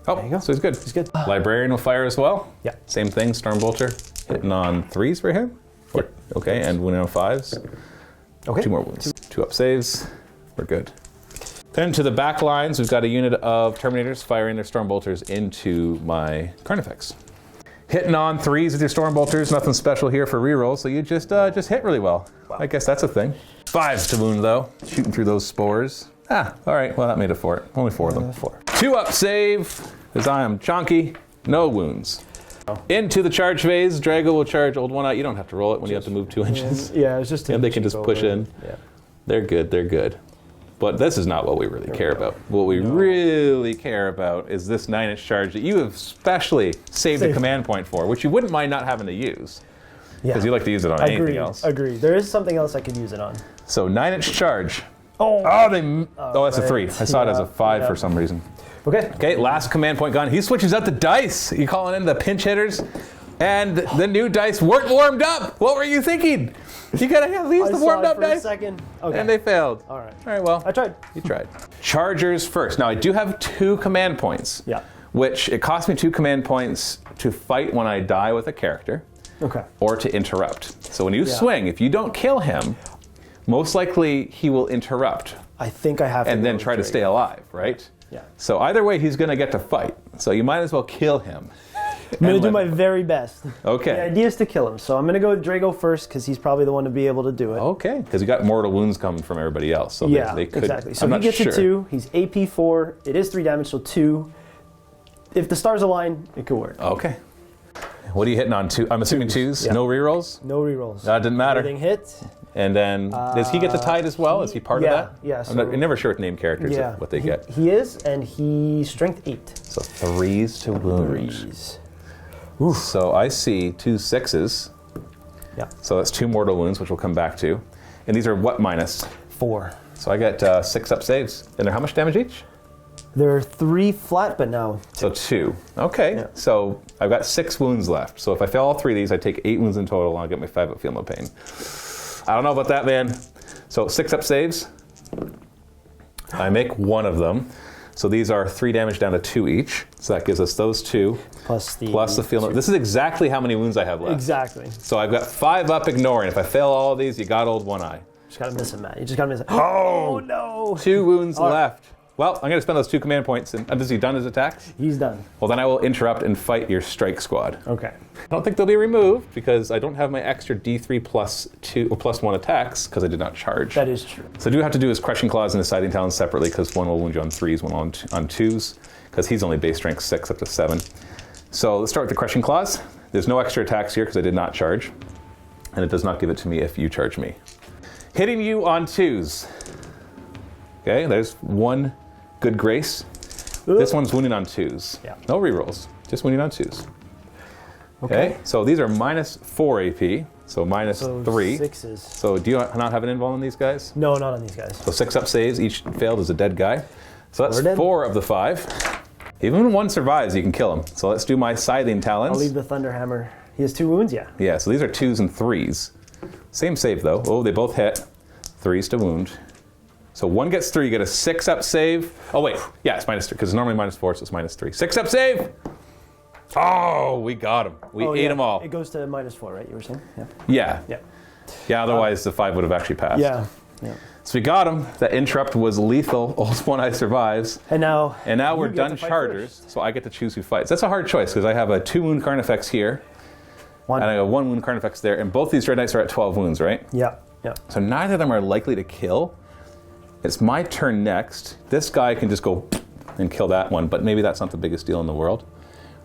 Oh, There you go. so he's good. He's good. Librarian will fire as well. Yeah. Same thing. Stormbolter hitting on 3s for him. Okay, and wounding on 5s. Okay. 2 more wounds. 2 up saves. We're good. Then to the back lines, we've got a unit of Terminators firing their Stormbolters into my Carnifex. Hitting on 3s with your Stormbolters, nothing special here for rerolls, so you just hit really well. Wow. I guess that's a thing. 5s to wound though, shooting through those spores. Ah, all right, well that made it 4. Only 4 of them. 4. 2 up save, because I am chonky, no wounds. Into the charge phase, Drago will charge Old One Eye. You don't have to roll it when you have to move 2 inches. Yeah, it's just. And they can just push in. Yeah. They're good, they're good. But this is not what we really care about. What we really care about is this 9-inch charge that you have specially saved a command point for, which you wouldn't mind not having to use. Because you like to use it on anything else. Agreed. There is something else I could use it on. So 9-inch charge. Oh, That's a 3. I saw it as a 5 for some reason. Okay, last command point gone. He switches out the dice. You calling in the pinch hitters. And the new dice weren't warmed up. What were you thinking? You gotta at least the warmed up dice. A second. Okay. And they failed. All right. All right, well. I tried. You tried. Chargers first. Now, I do have 2 command points. Yeah. Which it costs me 2 command points to fight when I die with a character. Okay. Or to interrupt. So when you swing, if you don't kill him, most likely he will interrupt. I think I have to. And then try to stay alive, right? Yeah. So either way, he's going to get to fight. So you might as well kill him. I'm going to do my very best. Okay. The idea is to kill him. So I'm going to go with Drago first because he's probably the one to be able to do it. Okay. Because you got mortal wounds coming from everybody else. So they could, exactly. So he gets a 2. He's AP 4. It is 3 damage, so 2. If the stars align, it could work. Okay. What are you hitting on? 2? I'm assuming 2s? Yeah. No rerolls? No rerolls. That didn't matter. Everything hits. And then, does he get the tide as well? Is he part of that? Yeah. I'm never sure with named characters what they get. He is, and he's strength 8. So 3s to wound. 3s. Oof. So I see 2 6s. Yeah. So that's 2 mortal wounds, which we'll come back to. And these are what minus? 4. So I get 6 up saves. And they're how much damage each? They're 3 flat, but now 2. So 2. Okay. Yeah. So I've got 6 wounds left. So if I fail all 3 of these, I take 8 wounds in total, and I'll get my 5 up feel no pain. I don't know about that, man. So 6 up saves. I make 1 of them. So these are 3 damage down to 2 each. So that gives us those 2. Plus the feel no. This is exactly how many wounds I have left. Exactly. So I've got 5 up ignoring. If I fail all of these, you got old one eye. Just gotta miss him, Matt. You just gotta miss him. Oh no! 2 wounds left. Well, I'm going to spend those 2 command points. And is he done his attacks? He's done. Well, then I will interrupt and fight your strike squad. Okay. I don't think they'll be removed because I don't have my extra D3 plus 2 or plus 1 attacks because I did not charge. That is true. So I do have to do his crushing claws and his scything talons separately because one will wound you on 3s, one on 2s because he's only base strength 6 up to 7. So let's start with the crushing claws. There's no extra attacks here because I did not charge, and it does not give it to me if you charge me. Hitting you on 2s. Okay, there's 1 good grace. This one's wounding on 2s. Yeah. No rerolls, just wounding on 2s. Okay, so these are minus 4 AP, so minus 3. 6s. So do you not have an invul on these guys? No, not on these guys. So 6 up saves, each failed is a dead guy. So that's We're dead. 4 of the 5. Even when 1 survives, you can kill him. So let's do my scything talons. I'll leave the thunder hammer. He has 2 wounds, yeah. Yeah, so these are 2s and 3s. Same save though. Oh, they both hit. 3s to wound. So 1 gets 3, you get a 6 up save. Oh wait, yeah, it's minus 3, because it's normally minus 4, so it's minus 3. 6 up save! Oh, we got him. We ate them all. It goes to minus 4, right? You were saying? Yeah. Yeah. Yeah. Yeah, otherwise the 5 would have actually passed. Yeah. So we got him. That interrupt was lethal. Old One Eye survives. And now we're done charters, so I get to choose who fights. That's a hard choice, because I have a 2 wound Carnifex here, and I have a 1 wound Carnifex there, and both these Dread Knights are at 12 wounds, right? Yeah. Yeah. So neither of them are likely to kill. It's my turn next. This guy can just go and kill that one, but maybe that's not the biggest deal in the world.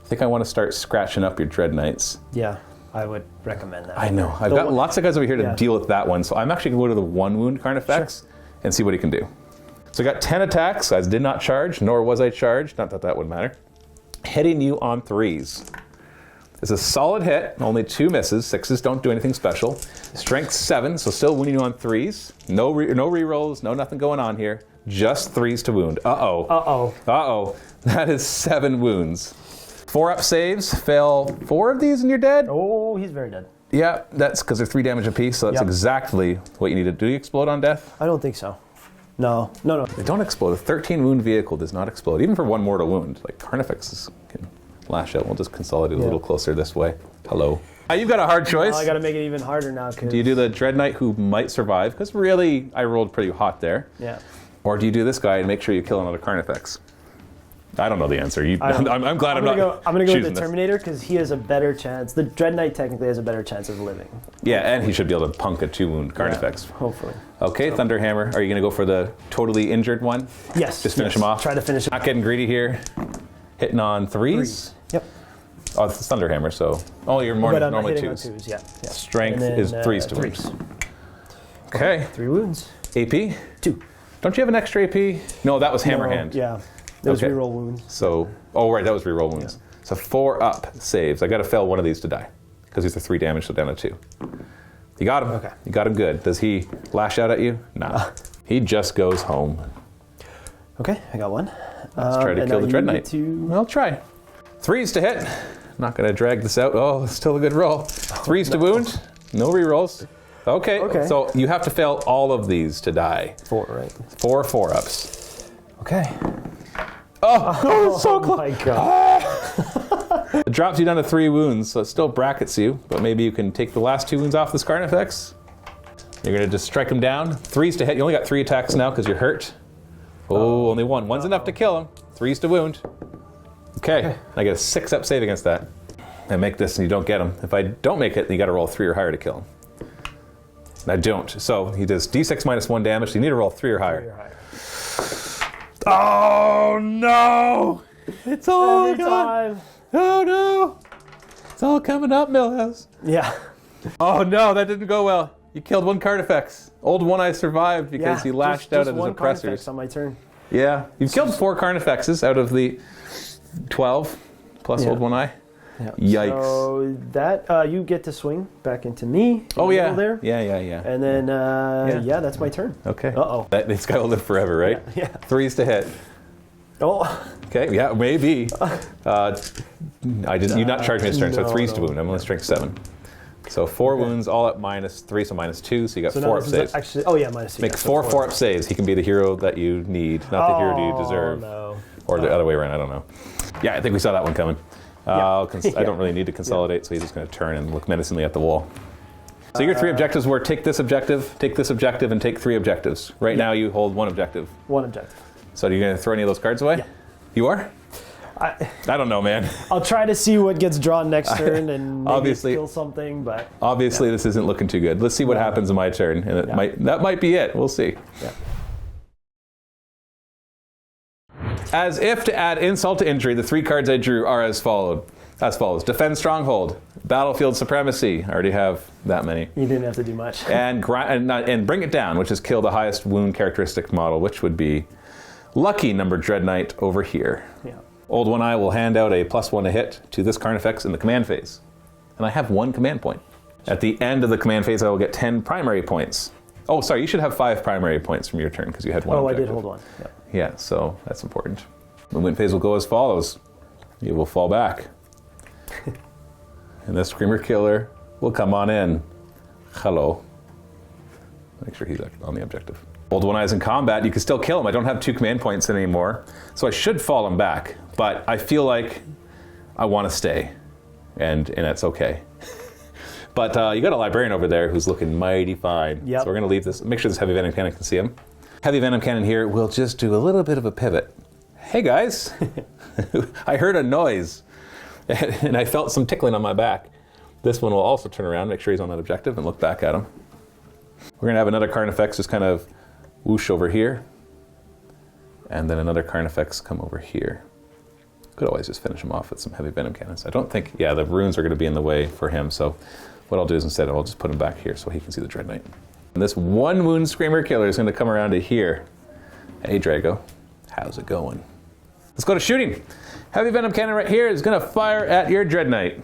I think I want to start scratching up your Dread Knights. Yeah, I would recommend that. I know. I've got lots of guys over here to deal with that one, so I'm actually going to go to the 1 wound Carnifex and see what he can do. So I got 10 attacks. I did not charge, nor was I charged. Not that that would matter. Hitting you on 3s. It's a solid hit, only 2 misses. 6s don't do anything special. Strength 7, so still wounding you on 3s. No rerolls, no nothing going on here. Just 3s to wound. Uh-oh. Uh-oh. Uh-oh. That is 7 wounds. 4 up saves, fail 4 of these and you're dead? Oh, he's very dead. Yeah, that's because they're 3 damage apiece, so that's exactly what you need to do. Do you explode on death? I don't think so. No. They don't explode. A 13 wound vehicle does not explode, even for 1 mortal wound. Like Carnifexes can lash out. We'll just consolidate a little closer this way. Hello. You've got a hard choice. I got to make it even harder now. Do you do the Dread Knight who might survive? Because really, I rolled pretty hot there. Yeah. Or do you do this guy and make sure you kill another Carnifex? I don't know the answer. I'm glad I'm not. I'm going to go with the this. Terminator because he has a better chance. The Dread Knight technically has a better chance of living. Yeah, and he should be able to punk a 2 wound Carnifex. Yeah, hopefully. Okay, so. Thunderhammer. Are you going to go for the totally injured one? Yes. Just finish him off? Try to finish him. Not getting greedy here. Hitting on 3s? Yep. Oh, it's Thunderhammer, so. Oh, you're more normally 2s. On 2s. Yeah. Strength is 3s to wounds. Okay. 3 wounds. AP? 2. Don't you have an extra AP? No, that was hammer No, hand. Yeah. Those Okay. reroll wounds. So, oh right, that was reroll wounds. So 4 up saves. I got to fail one of these to die because these are 3 damage, so down to 2. You got him. Okay. You got him good. Does he lash out at you? Nah. He just goes home. Okay, I got one. Let's try to and kill now the you Dread get Knight. to- I'll try. 3s to hit. Not going to drag this out. Oh, it's still a good roll. 3s to wound. No rerolls. Okay. Okay. So you have to fail all of these to die. 4, right? 4 4-ups. Okay. Oh, so close. My God. It drops you down to 3 wounds, so it still brackets you, but maybe you can take the last 2 wounds off this Carnifex. You're going to just strike him down. 3s to hit. You only got 3 attacks now because you're hurt. Oh, only 1. 1's enough to kill him. 3s to wound. Okay. I get a 6-up save against that. I make this and you don't get him. If I don't make it, then you got to roll 3 or higher to kill him. And I don't. So he does d6 minus 1 damage, so you need to roll 3 or higher. Oh, no! It's all Every gone. time. Oh no! It's all coming up, Millhouse. Yeah. Oh no, that didn't go well. You killed 1 Carnifex. Old One Eye survived because he lashed out just at his one oppressors. Carnifex on my turn. Yeah, you've killed 4 Carnifexes out of the 12 plus Yeah. Old One Eye. Yeah. Yikes. So that you get to swing back into me. Oh yeah. There. Yeah. And then yeah, that's my turn. Okay. Uh-oh. This guy will live forever, right? Yeah. 3s to hit. Oh. Okay. Yeah, maybe. I did. You not charge me this turn, so No, 3s to no. wound. I'm only strength 7. So 4 wounds, all at minus 3, so minus 2. So you got So 4 now up this is saves. actually. Oh yeah, minus 2. Make yeah, so 4 4-up saves. He can be the hero that you need, not the hero you deserve. No. Or the other way around, I don't know. Yeah, I think we saw that one coming. I don't really need to consolidate, so he's just going to turn and look menacingly at the wall. So your 3 objectives were take this objective, and take 3 objectives. Right now you hold 1 objective. 1 objective. So are you going to throw any of those cards away? Yeah. You are? I don't know, man. I'll try to see what gets drawn next turn and maybe Obviously- kill something, but Obviously, this isn't looking too good. Let's see what happens in my turn, and that might be it. We'll see. yeah. As if to add insult to injury, the 3 cards I drew are as follows. Defend Stronghold, Battlefield Supremacy. I already have that many. You didn't have to do much. And Bring It Down, which is kill the highest wound characteristic model, which would be Lucky number Dread Knight over here. Yeah. Old One Eye will hand out a +1 to hit to this Carnifex in the command phase. And I have 1 command point. At the end of the command phase, I will get 10 primary points. Oh, sorry, you should have 5 primary points from your turn because you had 1 Oh, objective. I did hold 1. Yeah. Yeah, so that's important. Movement phase will go as follows. You will fall back. And the Screamer Killer will come on in. Hello. Make sure he's on the objective. Old One Eye's in combat. You can still kill him. I don't have 2 command points anymore, so I should fall him back. But I feel like I want to stay, and that's okay. But you got a Librarian over there who's looking mighty fine. Yep. So we're going to leave this. Make sure this Heavy Venom Cannon can see him. Heavy Venom Cannon here will just do a little bit of a pivot. Hey guys, I heard a noise and I felt some tickling on my back. This one will also turn around, make sure he's on that objective, and look back at him. We're going to have another Carnifex just kind of whoosh over here, and then another Carnifex come over here. Could always just finish him off with some Heavy Venom Cannons. I don't think, the runes are going to be in the way for him, so what I'll do is instead I'll just put him back here so he can see the Dread Knight. And this 1 wound Screamer Killer is going to come around to here. Hey Drago, how's it going? Let's go to shooting. Heavy Venom Cannon right here is going to fire at your Dread Knight.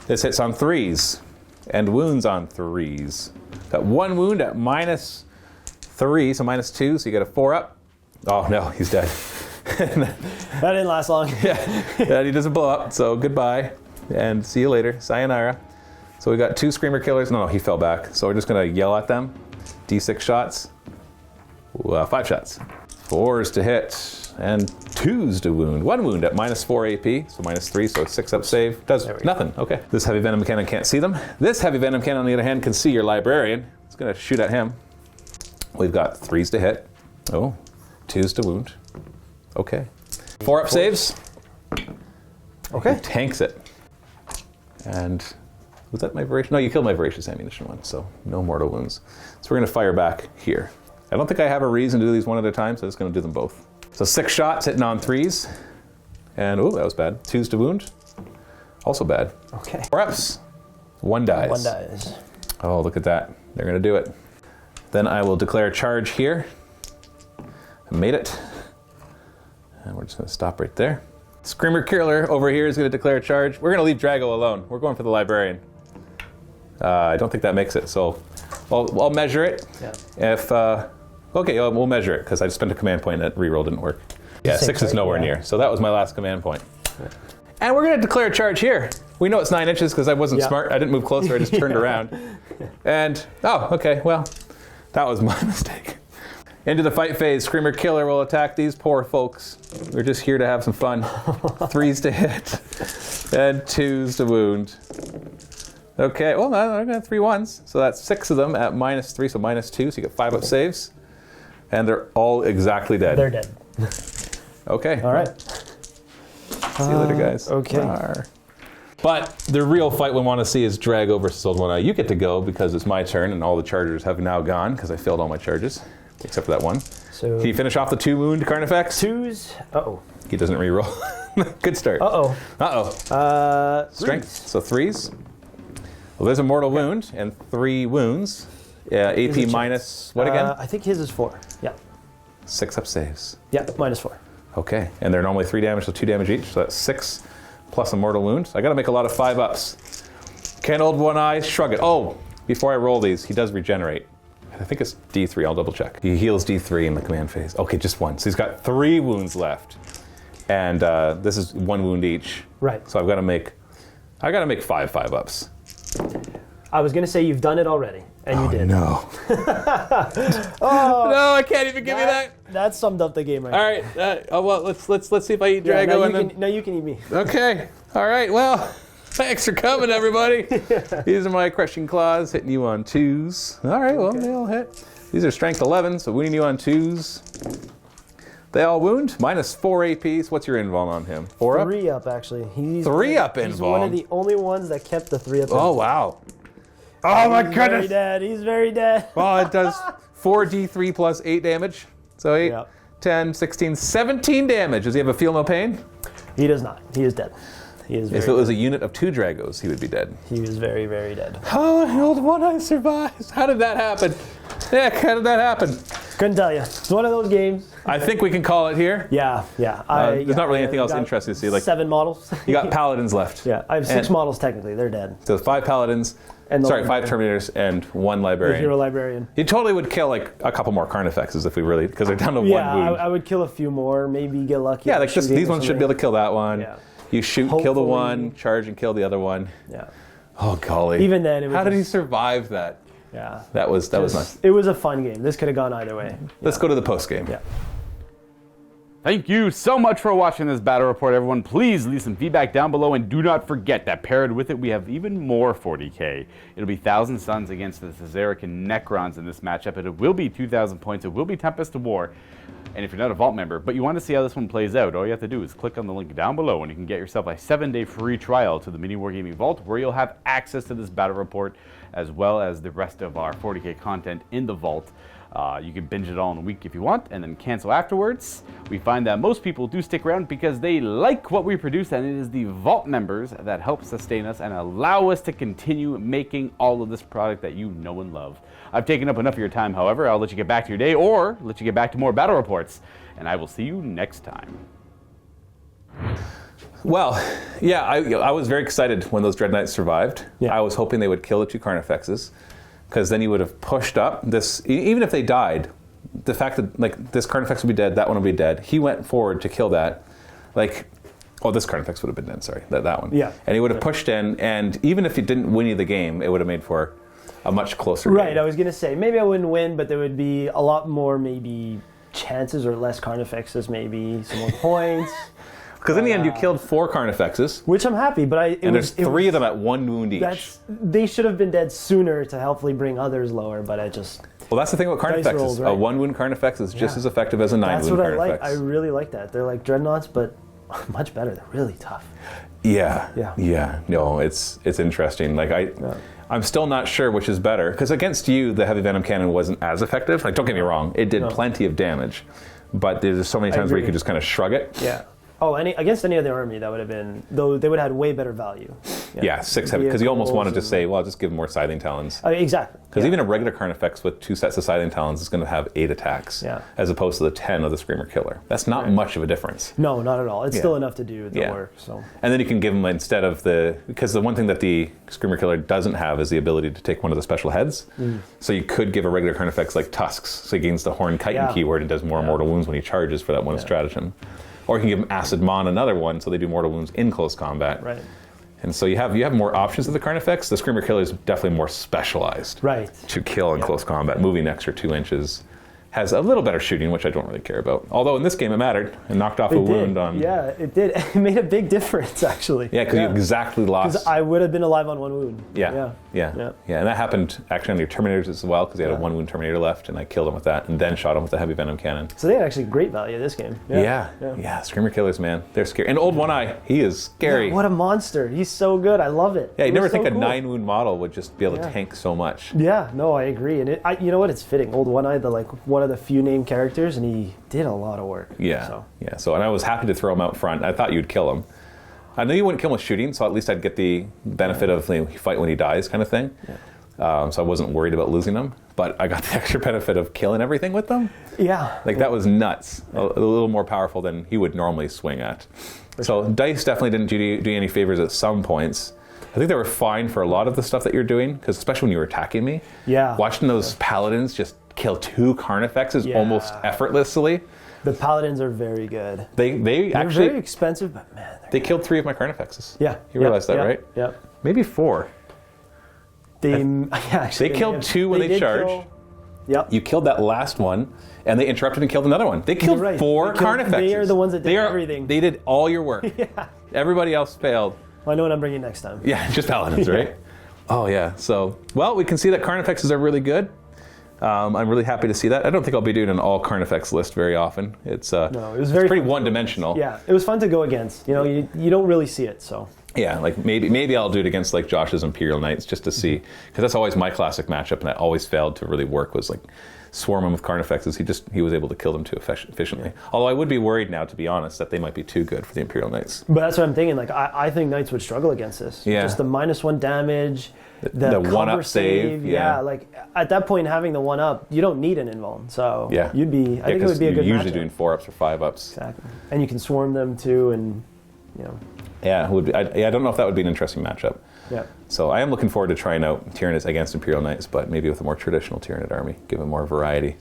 This hits on 3s and wounds on 3s. Got 1 wound at -3, so -2, so you get a 4 up. Oh no, he's dead. That didn't last long. Yeah, he doesn't blow up, so goodbye and see you later. Sayonara. So we got 2 Screamer Killers. No, he fell back. So we're just going to yell at them. D6 shots. 5 shots. 4s to hit. And 2s to wound. 1 wound at -4 AP, so -3, so 6-up save. Does nothing. Okay. This Heavy Venom Cannon can't see them. This Heavy Venom Cannon, on the other hand, can see your Librarian. It's going to shoot at him. We've got 3s to hit. Oh, 2s to wound. Okay. 4-up saves. Okay. He tanks it. And was that my Voracious? No, you killed my Voracious Ammunition one, so no mortal wounds. So we're going to fire back here. I don't think I have a reason to do these one at a time, so I'm just going to do them both. So 6 shots hitting on 3s. And, oh, that was bad. 2s to wound. Also bad. Okay. 4-ups. 1 dies. 1 dies. Oh, look at that. They're going to do it. Then I will declare charge here. made it. And we're just going to stop right there. Screamer Killer over here is going to declare a charge. We're going to leave Drago alone. We're going for the Librarian. I don't think that makes it, so I'll measure it. Yeah. If okay, we'll measure it because I just spent a command point and that reroll didn't work. Yeah, 6 is nowhere near. So that was my last command point. Yeah. And we're going to declare a charge here. We know it's 9 inches because I wasn't smart. I didn't move closer. I just turned around. And, oh, okay, well, that was my mistake. Into the fight phase, Screamer Killer will attack these poor folks. We're just here to have some fun. 3s to hit and 2s to wound. Okay, well, I got 3 1s. So that's 6 of them at -3, so -2. So you get 5 up saves. And they're all exactly dead. They're dead. Okay. All right. See you later, guys. Okay. Rawr. But the real fight we want to see is Drago versus Old One Eye. You get to go because it's my turn and all the chargers have now gone because I failed all my charges, except for that one. So Can you finish off the 2 wound Carnifex? 2s. Uh-oh. He doesn't reroll. Good start. Uh-oh. Uh-oh. Strength. So 3s. Well, there's a mortal wound and 3 wounds. Yeah, AP minus what again? I think his is 4. Yeah. 6 up saves. Yeah, -4. Okay, and they're normally 3 damage, so 2 damage each. So that's 6 plus a mortal wound. I got to make a lot of 5 ups. Can Old One Eye shrug it? Oh, before I roll these, he does regenerate. I think it's D3. I'll double check. He heals D3 in the command phase. Okay, just 1. So he's got 3 wounds left, and this is 1 wound each. Right. So I got to make 5 5-ups. I was gonna say you've done it already, and you did. No. Oh, No, I can't even give you that. That summed up the game right All right. Well, let's see if I eat Drago and then. now you can eat me. Okay. All right. Well, thanks for coming, everybody. These are my crushing claws hitting you on 2s. All right. Well, they all hit. These are strength 11, so wounding you on 2s. They all wound. -4 AP. So what's your invuln on him? 4 up? 3 up, actually. He's 3 up invuln. He's one of the only ones that kept the 3 up. Oh wow. Oh my He's goodness. very dead. He's very dead. Well, it does 4d3 plus 8 damage. So 8, Yep. 10, 16, 17 damage. Does he have a feel no pain? He does not. He is dead. He is very If it was a unit of 2 Dragos, he would be dead. He was very, very dead. Oh, the Old One Eye survives. How did that happen? Yeah, how did that happen? Couldn't tell you. It's one of those games. I think we can call it here. Yeah. There's not really anything else got interesting to see. Like 7 models. you got Paladins left. Yeah, I have 6 And- models technically. They're dead. So 5 Paladins. And the 5 Terminators and 1 The Librarian. hero librarian. You totally would kill like a couple more Carnifexes if we really, because they're down to 1 Yeah, wound. I would kill a few more. Maybe get lucky. Yeah, like just, these ones should be able to kill that one. Yeah. You shoot, kill the Hopefully. one, charge and kill the other one. Yeah. Oh golly. Even then, it was how did he just- survive that? Yeah. That was nice. It was a fun game. This could have gone either way. Let's go to the post game. Yeah. Thank you so much for watching this battle report, everyone. Please leave some feedback down below, and do not forget that paired with it, we have even more 40k. It'll be 1,000 Suns against the Caesaric and Necrons in this matchup, and it will be 2,000 points. It will be Tempest of War. And if you're not a Vault member, but you want to see how this one plays out, all you have to do is click on the link down below, and you can get yourself a 7-day free trial to the MiniWarGaming Vault, where you'll have access to this battle report, as well as the rest of our 40k content in the Vault. You can binge it all in a week if you want, and then cancel afterwards. We find that most people do stick around because they like what we produce, and it is the Vault members that help sustain us and allow us to continue making all of this product that you know and love. I've taken up enough of your time, however. I'll let you get back to your day, or let you get back to more battle reports, and I will see you next time. Well, yeah, I was very excited when those Dread Knights survived. Yeah. I was hoping they would kill the 2 Carnifexes, because then you would have pushed up this. Even if they died, the fact that like this Carnifex would be dead, that one would be dead. He went forward to kill that. Like, oh, this Carnifex would have been dead. Sorry, that one. Yeah. And he would have pushed in, and even if he didn't win you the game, it would have made for a much closer Right. game. I was gonna say maybe I wouldn't win, but there would be a lot more maybe chances or less Carnifexes, maybe some more points. Because in the end, you killed 4 Carnifexes, Which I'm happy, but there's 3 of them at 1 wound each. They should have been dead sooner to hopefully bring others lower, but I just. Well, that's the thing about Carnifexes. rolls, A right? 1 wound Carnifex is just Yeah. as effective as a 9 That's wound what I Carnifex. like. I really like that. They're like dreadnoughts, but much better. They're really tough. Yeah. Yeah. No, it's interesting. Like I'm still not sure which is better, because against you, the heavy venom cannon wasn't as effective. Like, don't get me wrong, it did plenty of damage, but there's so many times where you agree. could just kind of shrug it. Yeah. Oh, against any other army, that would have been, though they would have had way better value. Yeah, 6 heavy, because you almost wanted to Vehicles say, well, just give them more Scything Talons. Exactly. Because even a regular Carnifex with 2 sets of Scything Talons is going to have 8 attacks, as opposed to the 10 of the Screamer Killer. That's not much of a difference. No, not at all. It's still enough to do the work. So. And then you can give them, instead of because the one thing that the Screamer Killer doesn't have is the ability to take one of the special heads. So you could give a regular Carnifex like Tusks, so he gains the Horn Chitin keyword and does more mortal wounds when he charges for that one stratagem. Or you can give him Acid Mon, another one, so they do mortal wounds in close combat. Right. And so you have more options of the Carnifex. The Screamer Killer is definitely more specialized to kill in close combat, moving an extra 2 inches. Has a little better shooting, which I don't really care about. Although in this game it mattered. It knocked off a wound on... Yeah, it did. It made a big difference, actually. Yeah, because you exactly lost... Because I would have been alive on 1 wound. Yeah. And that happened actually on your Terminators as well, because they had a 1 wound Terminator left, and I killed him with that, and then shot him with the Heavy Venom Cannon. So they had actually great value this game. Yeah. Screamer Killers, man. They're scary. And Old One Eye, he is scary. Yeah, what a monster. He's so good. I love it. Yeah, you never think so a 9 wound model would just be able to tank so much. Yeah, no, I agree. And you know what? It's fitting. Old One Eye, one of the few named characters, and he did a lot of work. So and I was happy to throw him out front. I thought you'd kill him. I knew you wouldn't kill him with shooting, so at least I'd get the benefit of fight when he dies kind of thing. So I wasn't worried about losing him, but I got the extra benefit of killing everything with them. That was nuts. A little more powerful than he would normally swing at. Dice definitely didn't do you any favors at some points. I think they were fine for a lot of the stuff that you're doing, because especially when you were attacking me. Watching those Paladins just kill 2 Carnifexes almost effortlessly. The Paladins are very good. They're actually very expensive, but man, they killed 3 of my Carnifexes. Yeah, you realize that, right? Yeah, maybe 4. They killed 2 when they charged. You killed that last one, and they interrupted and killed another one. They killed 4 Carnifexes. They are the ones that did everything. They did all your work. Everybody else failed. Well, I know what I'm bringing next time. Yeah, just Paladins, right? Oh yeah. So, well, we can see that Carnifexes are really good. I'm really happy to see that. I don't think I'll be doing an all Carnifex list very often. It was very pretty one-dimensional. Yeah, it was fun to go against. You don't really see it, so. Yeah, like maybe I'll do it against like Josh's Imperial Knights just to see, because that's always my classic matchup, and I always failed to really work. Was like swarm him with Carnifexes. He was able to kill them too efficiently. Although I would be worried now, to be honest, that they might be too good for the Imperial Knights. But that's what I'm thinking. Like I think Knights would struggle against this. Yeah. Just the -1 damage. The one-up save. Yeah, like at that point, having the 1-up, you don't need an invuln. So you'd be. I think it would be a good matchup. You're usually doing 4-ups or 5-ups. Exactly, and you can swarm them too, and Yeah, it would be, I don't know if that would be an interesting matchup. Yeah. So I am looking forward to trying out Tyranids against Imperial Knights, but maybe with a more traditional Tyranid army, give it more variety.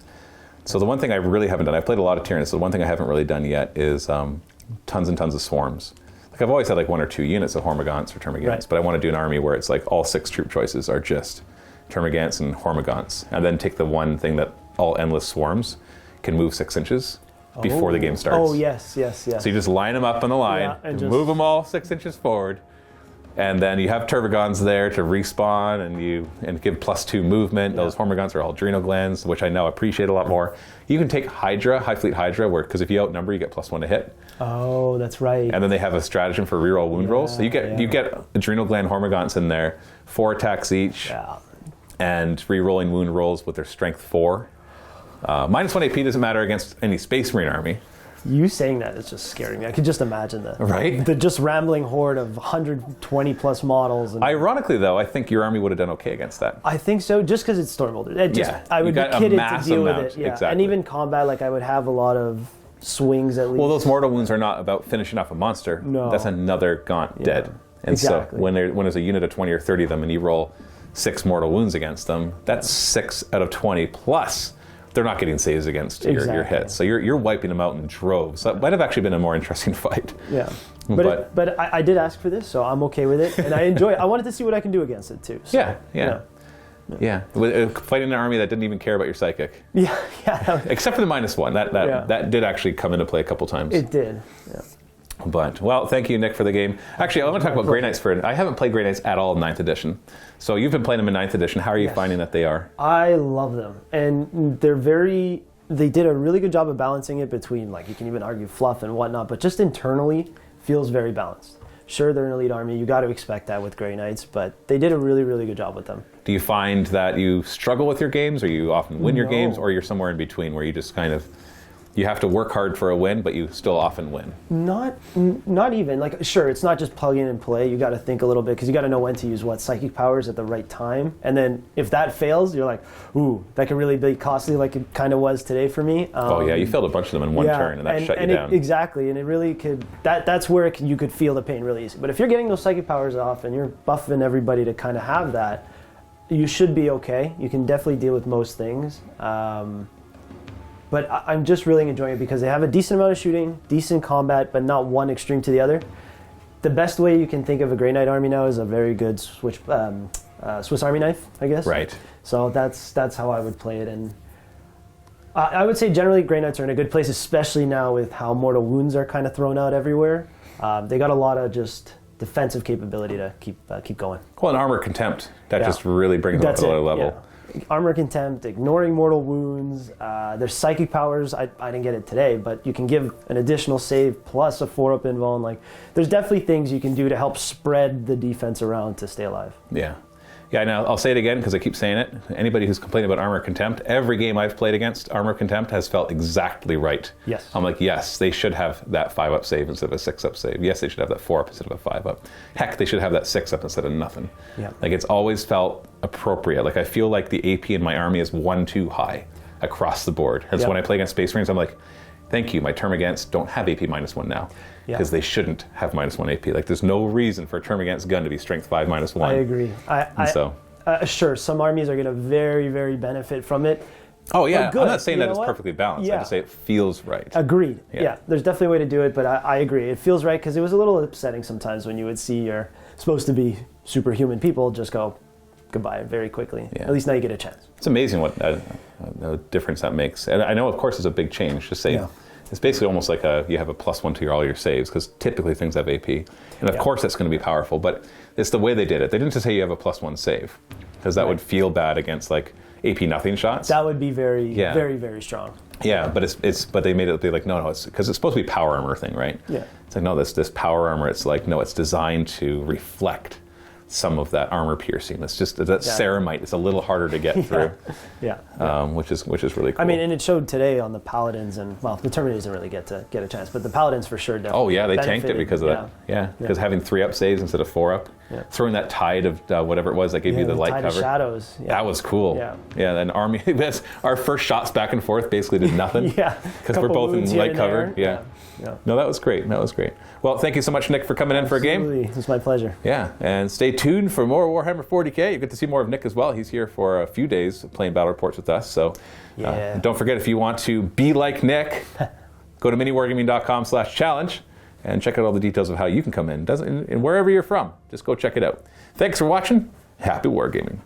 So the one thing I really haven't done, I've played a lot of Tyranids, so the one thing I haven't really done yet is tons and tons of swarms. Like I've always had like 1 or 2 units of Hormagaunts or Termagants, but I want to do an army where it's like all 6 troop choices are just Termagants and Hormagaunts, and then take the one thing that all endless swarms can move 6 inches before the game starts. Oh, yes. So you just line them up on the line, and move them all 6 inches forward, and then you have Termagants there to respawn and give +2 movement. Those Hormagaunts are all adrenal glands, which I now appreciate a lot more. You can take Hydra, High Fleet Hydra, because if you outnumber, you get +1 to hit. Oh, that's right. And then they have a stratagem for reroll wound rolls. So you get adrenal gland Hormagaunts in there, 4 attacks each, and rerolling wound rolls with their strength 4. -1 AP doesn't matter against any Space Marine army. You saying that is just scaring me. I could just imagine that. Right? The just rambling horde of 120 plus models. Ironically, though, I think your army would have done okay against that. I think so, just because it's Stormbolter. I would be kitted to deal with it. Yeah. Exactly. And even combat, like I would have a lot of swings at least. Well, those mortal wounds are not about finishing off a monster. No. That's another Gaunt dead. And so when there's a unit of 20 or 30 of them and you roll 6 mortal wounds against them, that's 6 out of 20 plus. They're not getting saves against your hits. So you're wiping them out in droves. That might have actually been a more interesting fight. Yeah. But I did ask for this, so I'm okay with it. And I enjoy it. I wanted to see what I can do against it, too. So, yeah. Fighting an army that didn't even care about your psychic. Yeah. Except for the -1. That did actually come into play a couple times. It did, yeah. But, well, thank you, Nick, for the game. Actually, I want to talk about Grey Knights I haven't played Grey Knights at all in 9th edition. So you've been playing them in 9th edition. How are you finding that they are? I love them. And they did a really good job of balancing it between, like, you can even argue fluff and whatnot, but just internally feels very balanced. Sure, they're an elite army. You got to expect that with Grey Knights, but they did a really, really good job with them. Do you find that you struggle with your games, or you often win your games, or you're somewhere in between where you just kind of... You have to work hard for a win, but you still often win. Not even. Like, sure, it's not just plug in and play. You got to think a little bit because you got to know when to use what psychic powers at the right time. And then if that fails, you're like, ooh, that could really be costly, like it kind of was today for me. Oh yeah, you failed a bunch of them in one turn, and that shut you down. Exactly, and it really could. That's where you could feel the pain really easy. But if you're getting those psychic powers off and you're buffing everybody to kind of have that, you should be okay. You can definitely deal with most things. But I'm just really enjoying it because they have a decent amount of shooting, decent combat, but not one extreme to the other. The best way you can think of a Grey Knight army now is a very good Swiss Army knife, I guess. Right. So that's how I would play it. And I would say generally Grey Knights are in a good place, especially now with how mortal wounds are kind of thrown out everywhere. They got a lot of just defensive capability to keep going. Well, and armor contempt, that just really brings them up to another level. Yeah. Armor contempt, ignoring mortal wounds. There's psychic powers. I didn't get it today, but you can give an additional save plus a 4-up invuln. Like, there's definitely things you can do to help spread the defense around to stay alive. Yeah. Yeah, now I'll say it again because I keep saying it. Anybody who's complaining about armor contempt, every game I've played against armor contempt has felt exactly right. Yes. I'm like, yes, they should have that 5-up save instead of a 6-up save. Yes, they should have that 4-up instead of a 5-up. Heck, they should have that 6-up instead of nothing. Yeah. Like, it's always felt appropriate. Like, I feel like the AP in my army is 1 too high across the board. And so when I play against Space Marines, I'm like, thank you, my term against don't have AP -1 now. Because they shouldn't have -1 AP. Like, there's no reason for a term against gun to be strength 5 -1. I agree. Sure, some armies are going to very, very benefit from it. Oh yeah, good, I'm not saying that it's perfectly balanced. I just say it feels right. Agreed. Yeah, there's definitely a way to do it, but I agree. It feels right because it was a little upsetting sometimes when you would see your supposed to be superhuman people just go goodbye very quickly. Yeah. At least now you get a chance. It's amazing what a difference that makes. And I know, of course, it's a big change. Just say it's basically almost like you have a +1 to all your saves because typically things have AP. And of course that's going to be powerful, but it's the way they did it. They didn't just say you have a +1 save because that would feel bad against like AP nothing shots. That would be very, very strong. Yeah, but but they made it be like, no, it's because it's supposed to be power armor thing, right? Yeah. It's like, no, this power armor, it's like, no, it's designed to reflect some of that armor piercing. It's just that ceramite is a little harder to get through. Which is really cool. I mean, and it showed today on the Paladins, and well, the Terminators didn't really get a chance, but the Paladins for sure definitely. Oh yeah, they tanked it because of that. Yeah, because having 3-up saves instead of 4-up, throwing that tide of whatever it was that gave you the light tide cover. Of shadows. Yeah. That was cool. Yeah. Then army. Our first shots back and forth basically did nothing. Because we're both in light cover. Yeah. No, that was great. Well, thank you so much, Nick, for coming in for a game. Absolutely, it's my pleasure. Yeah, and stay tuned for more Warhammer 40k. You get to see more of Nick as well. He's here for a few days playing battle reports with us. So don't forget, if you want to be like Nick, go to MiniWarGaming.com/challenge and check out all the details of how you can come in. And wherever you're from, just go check it out. Thanks for watching. Happy wargaming.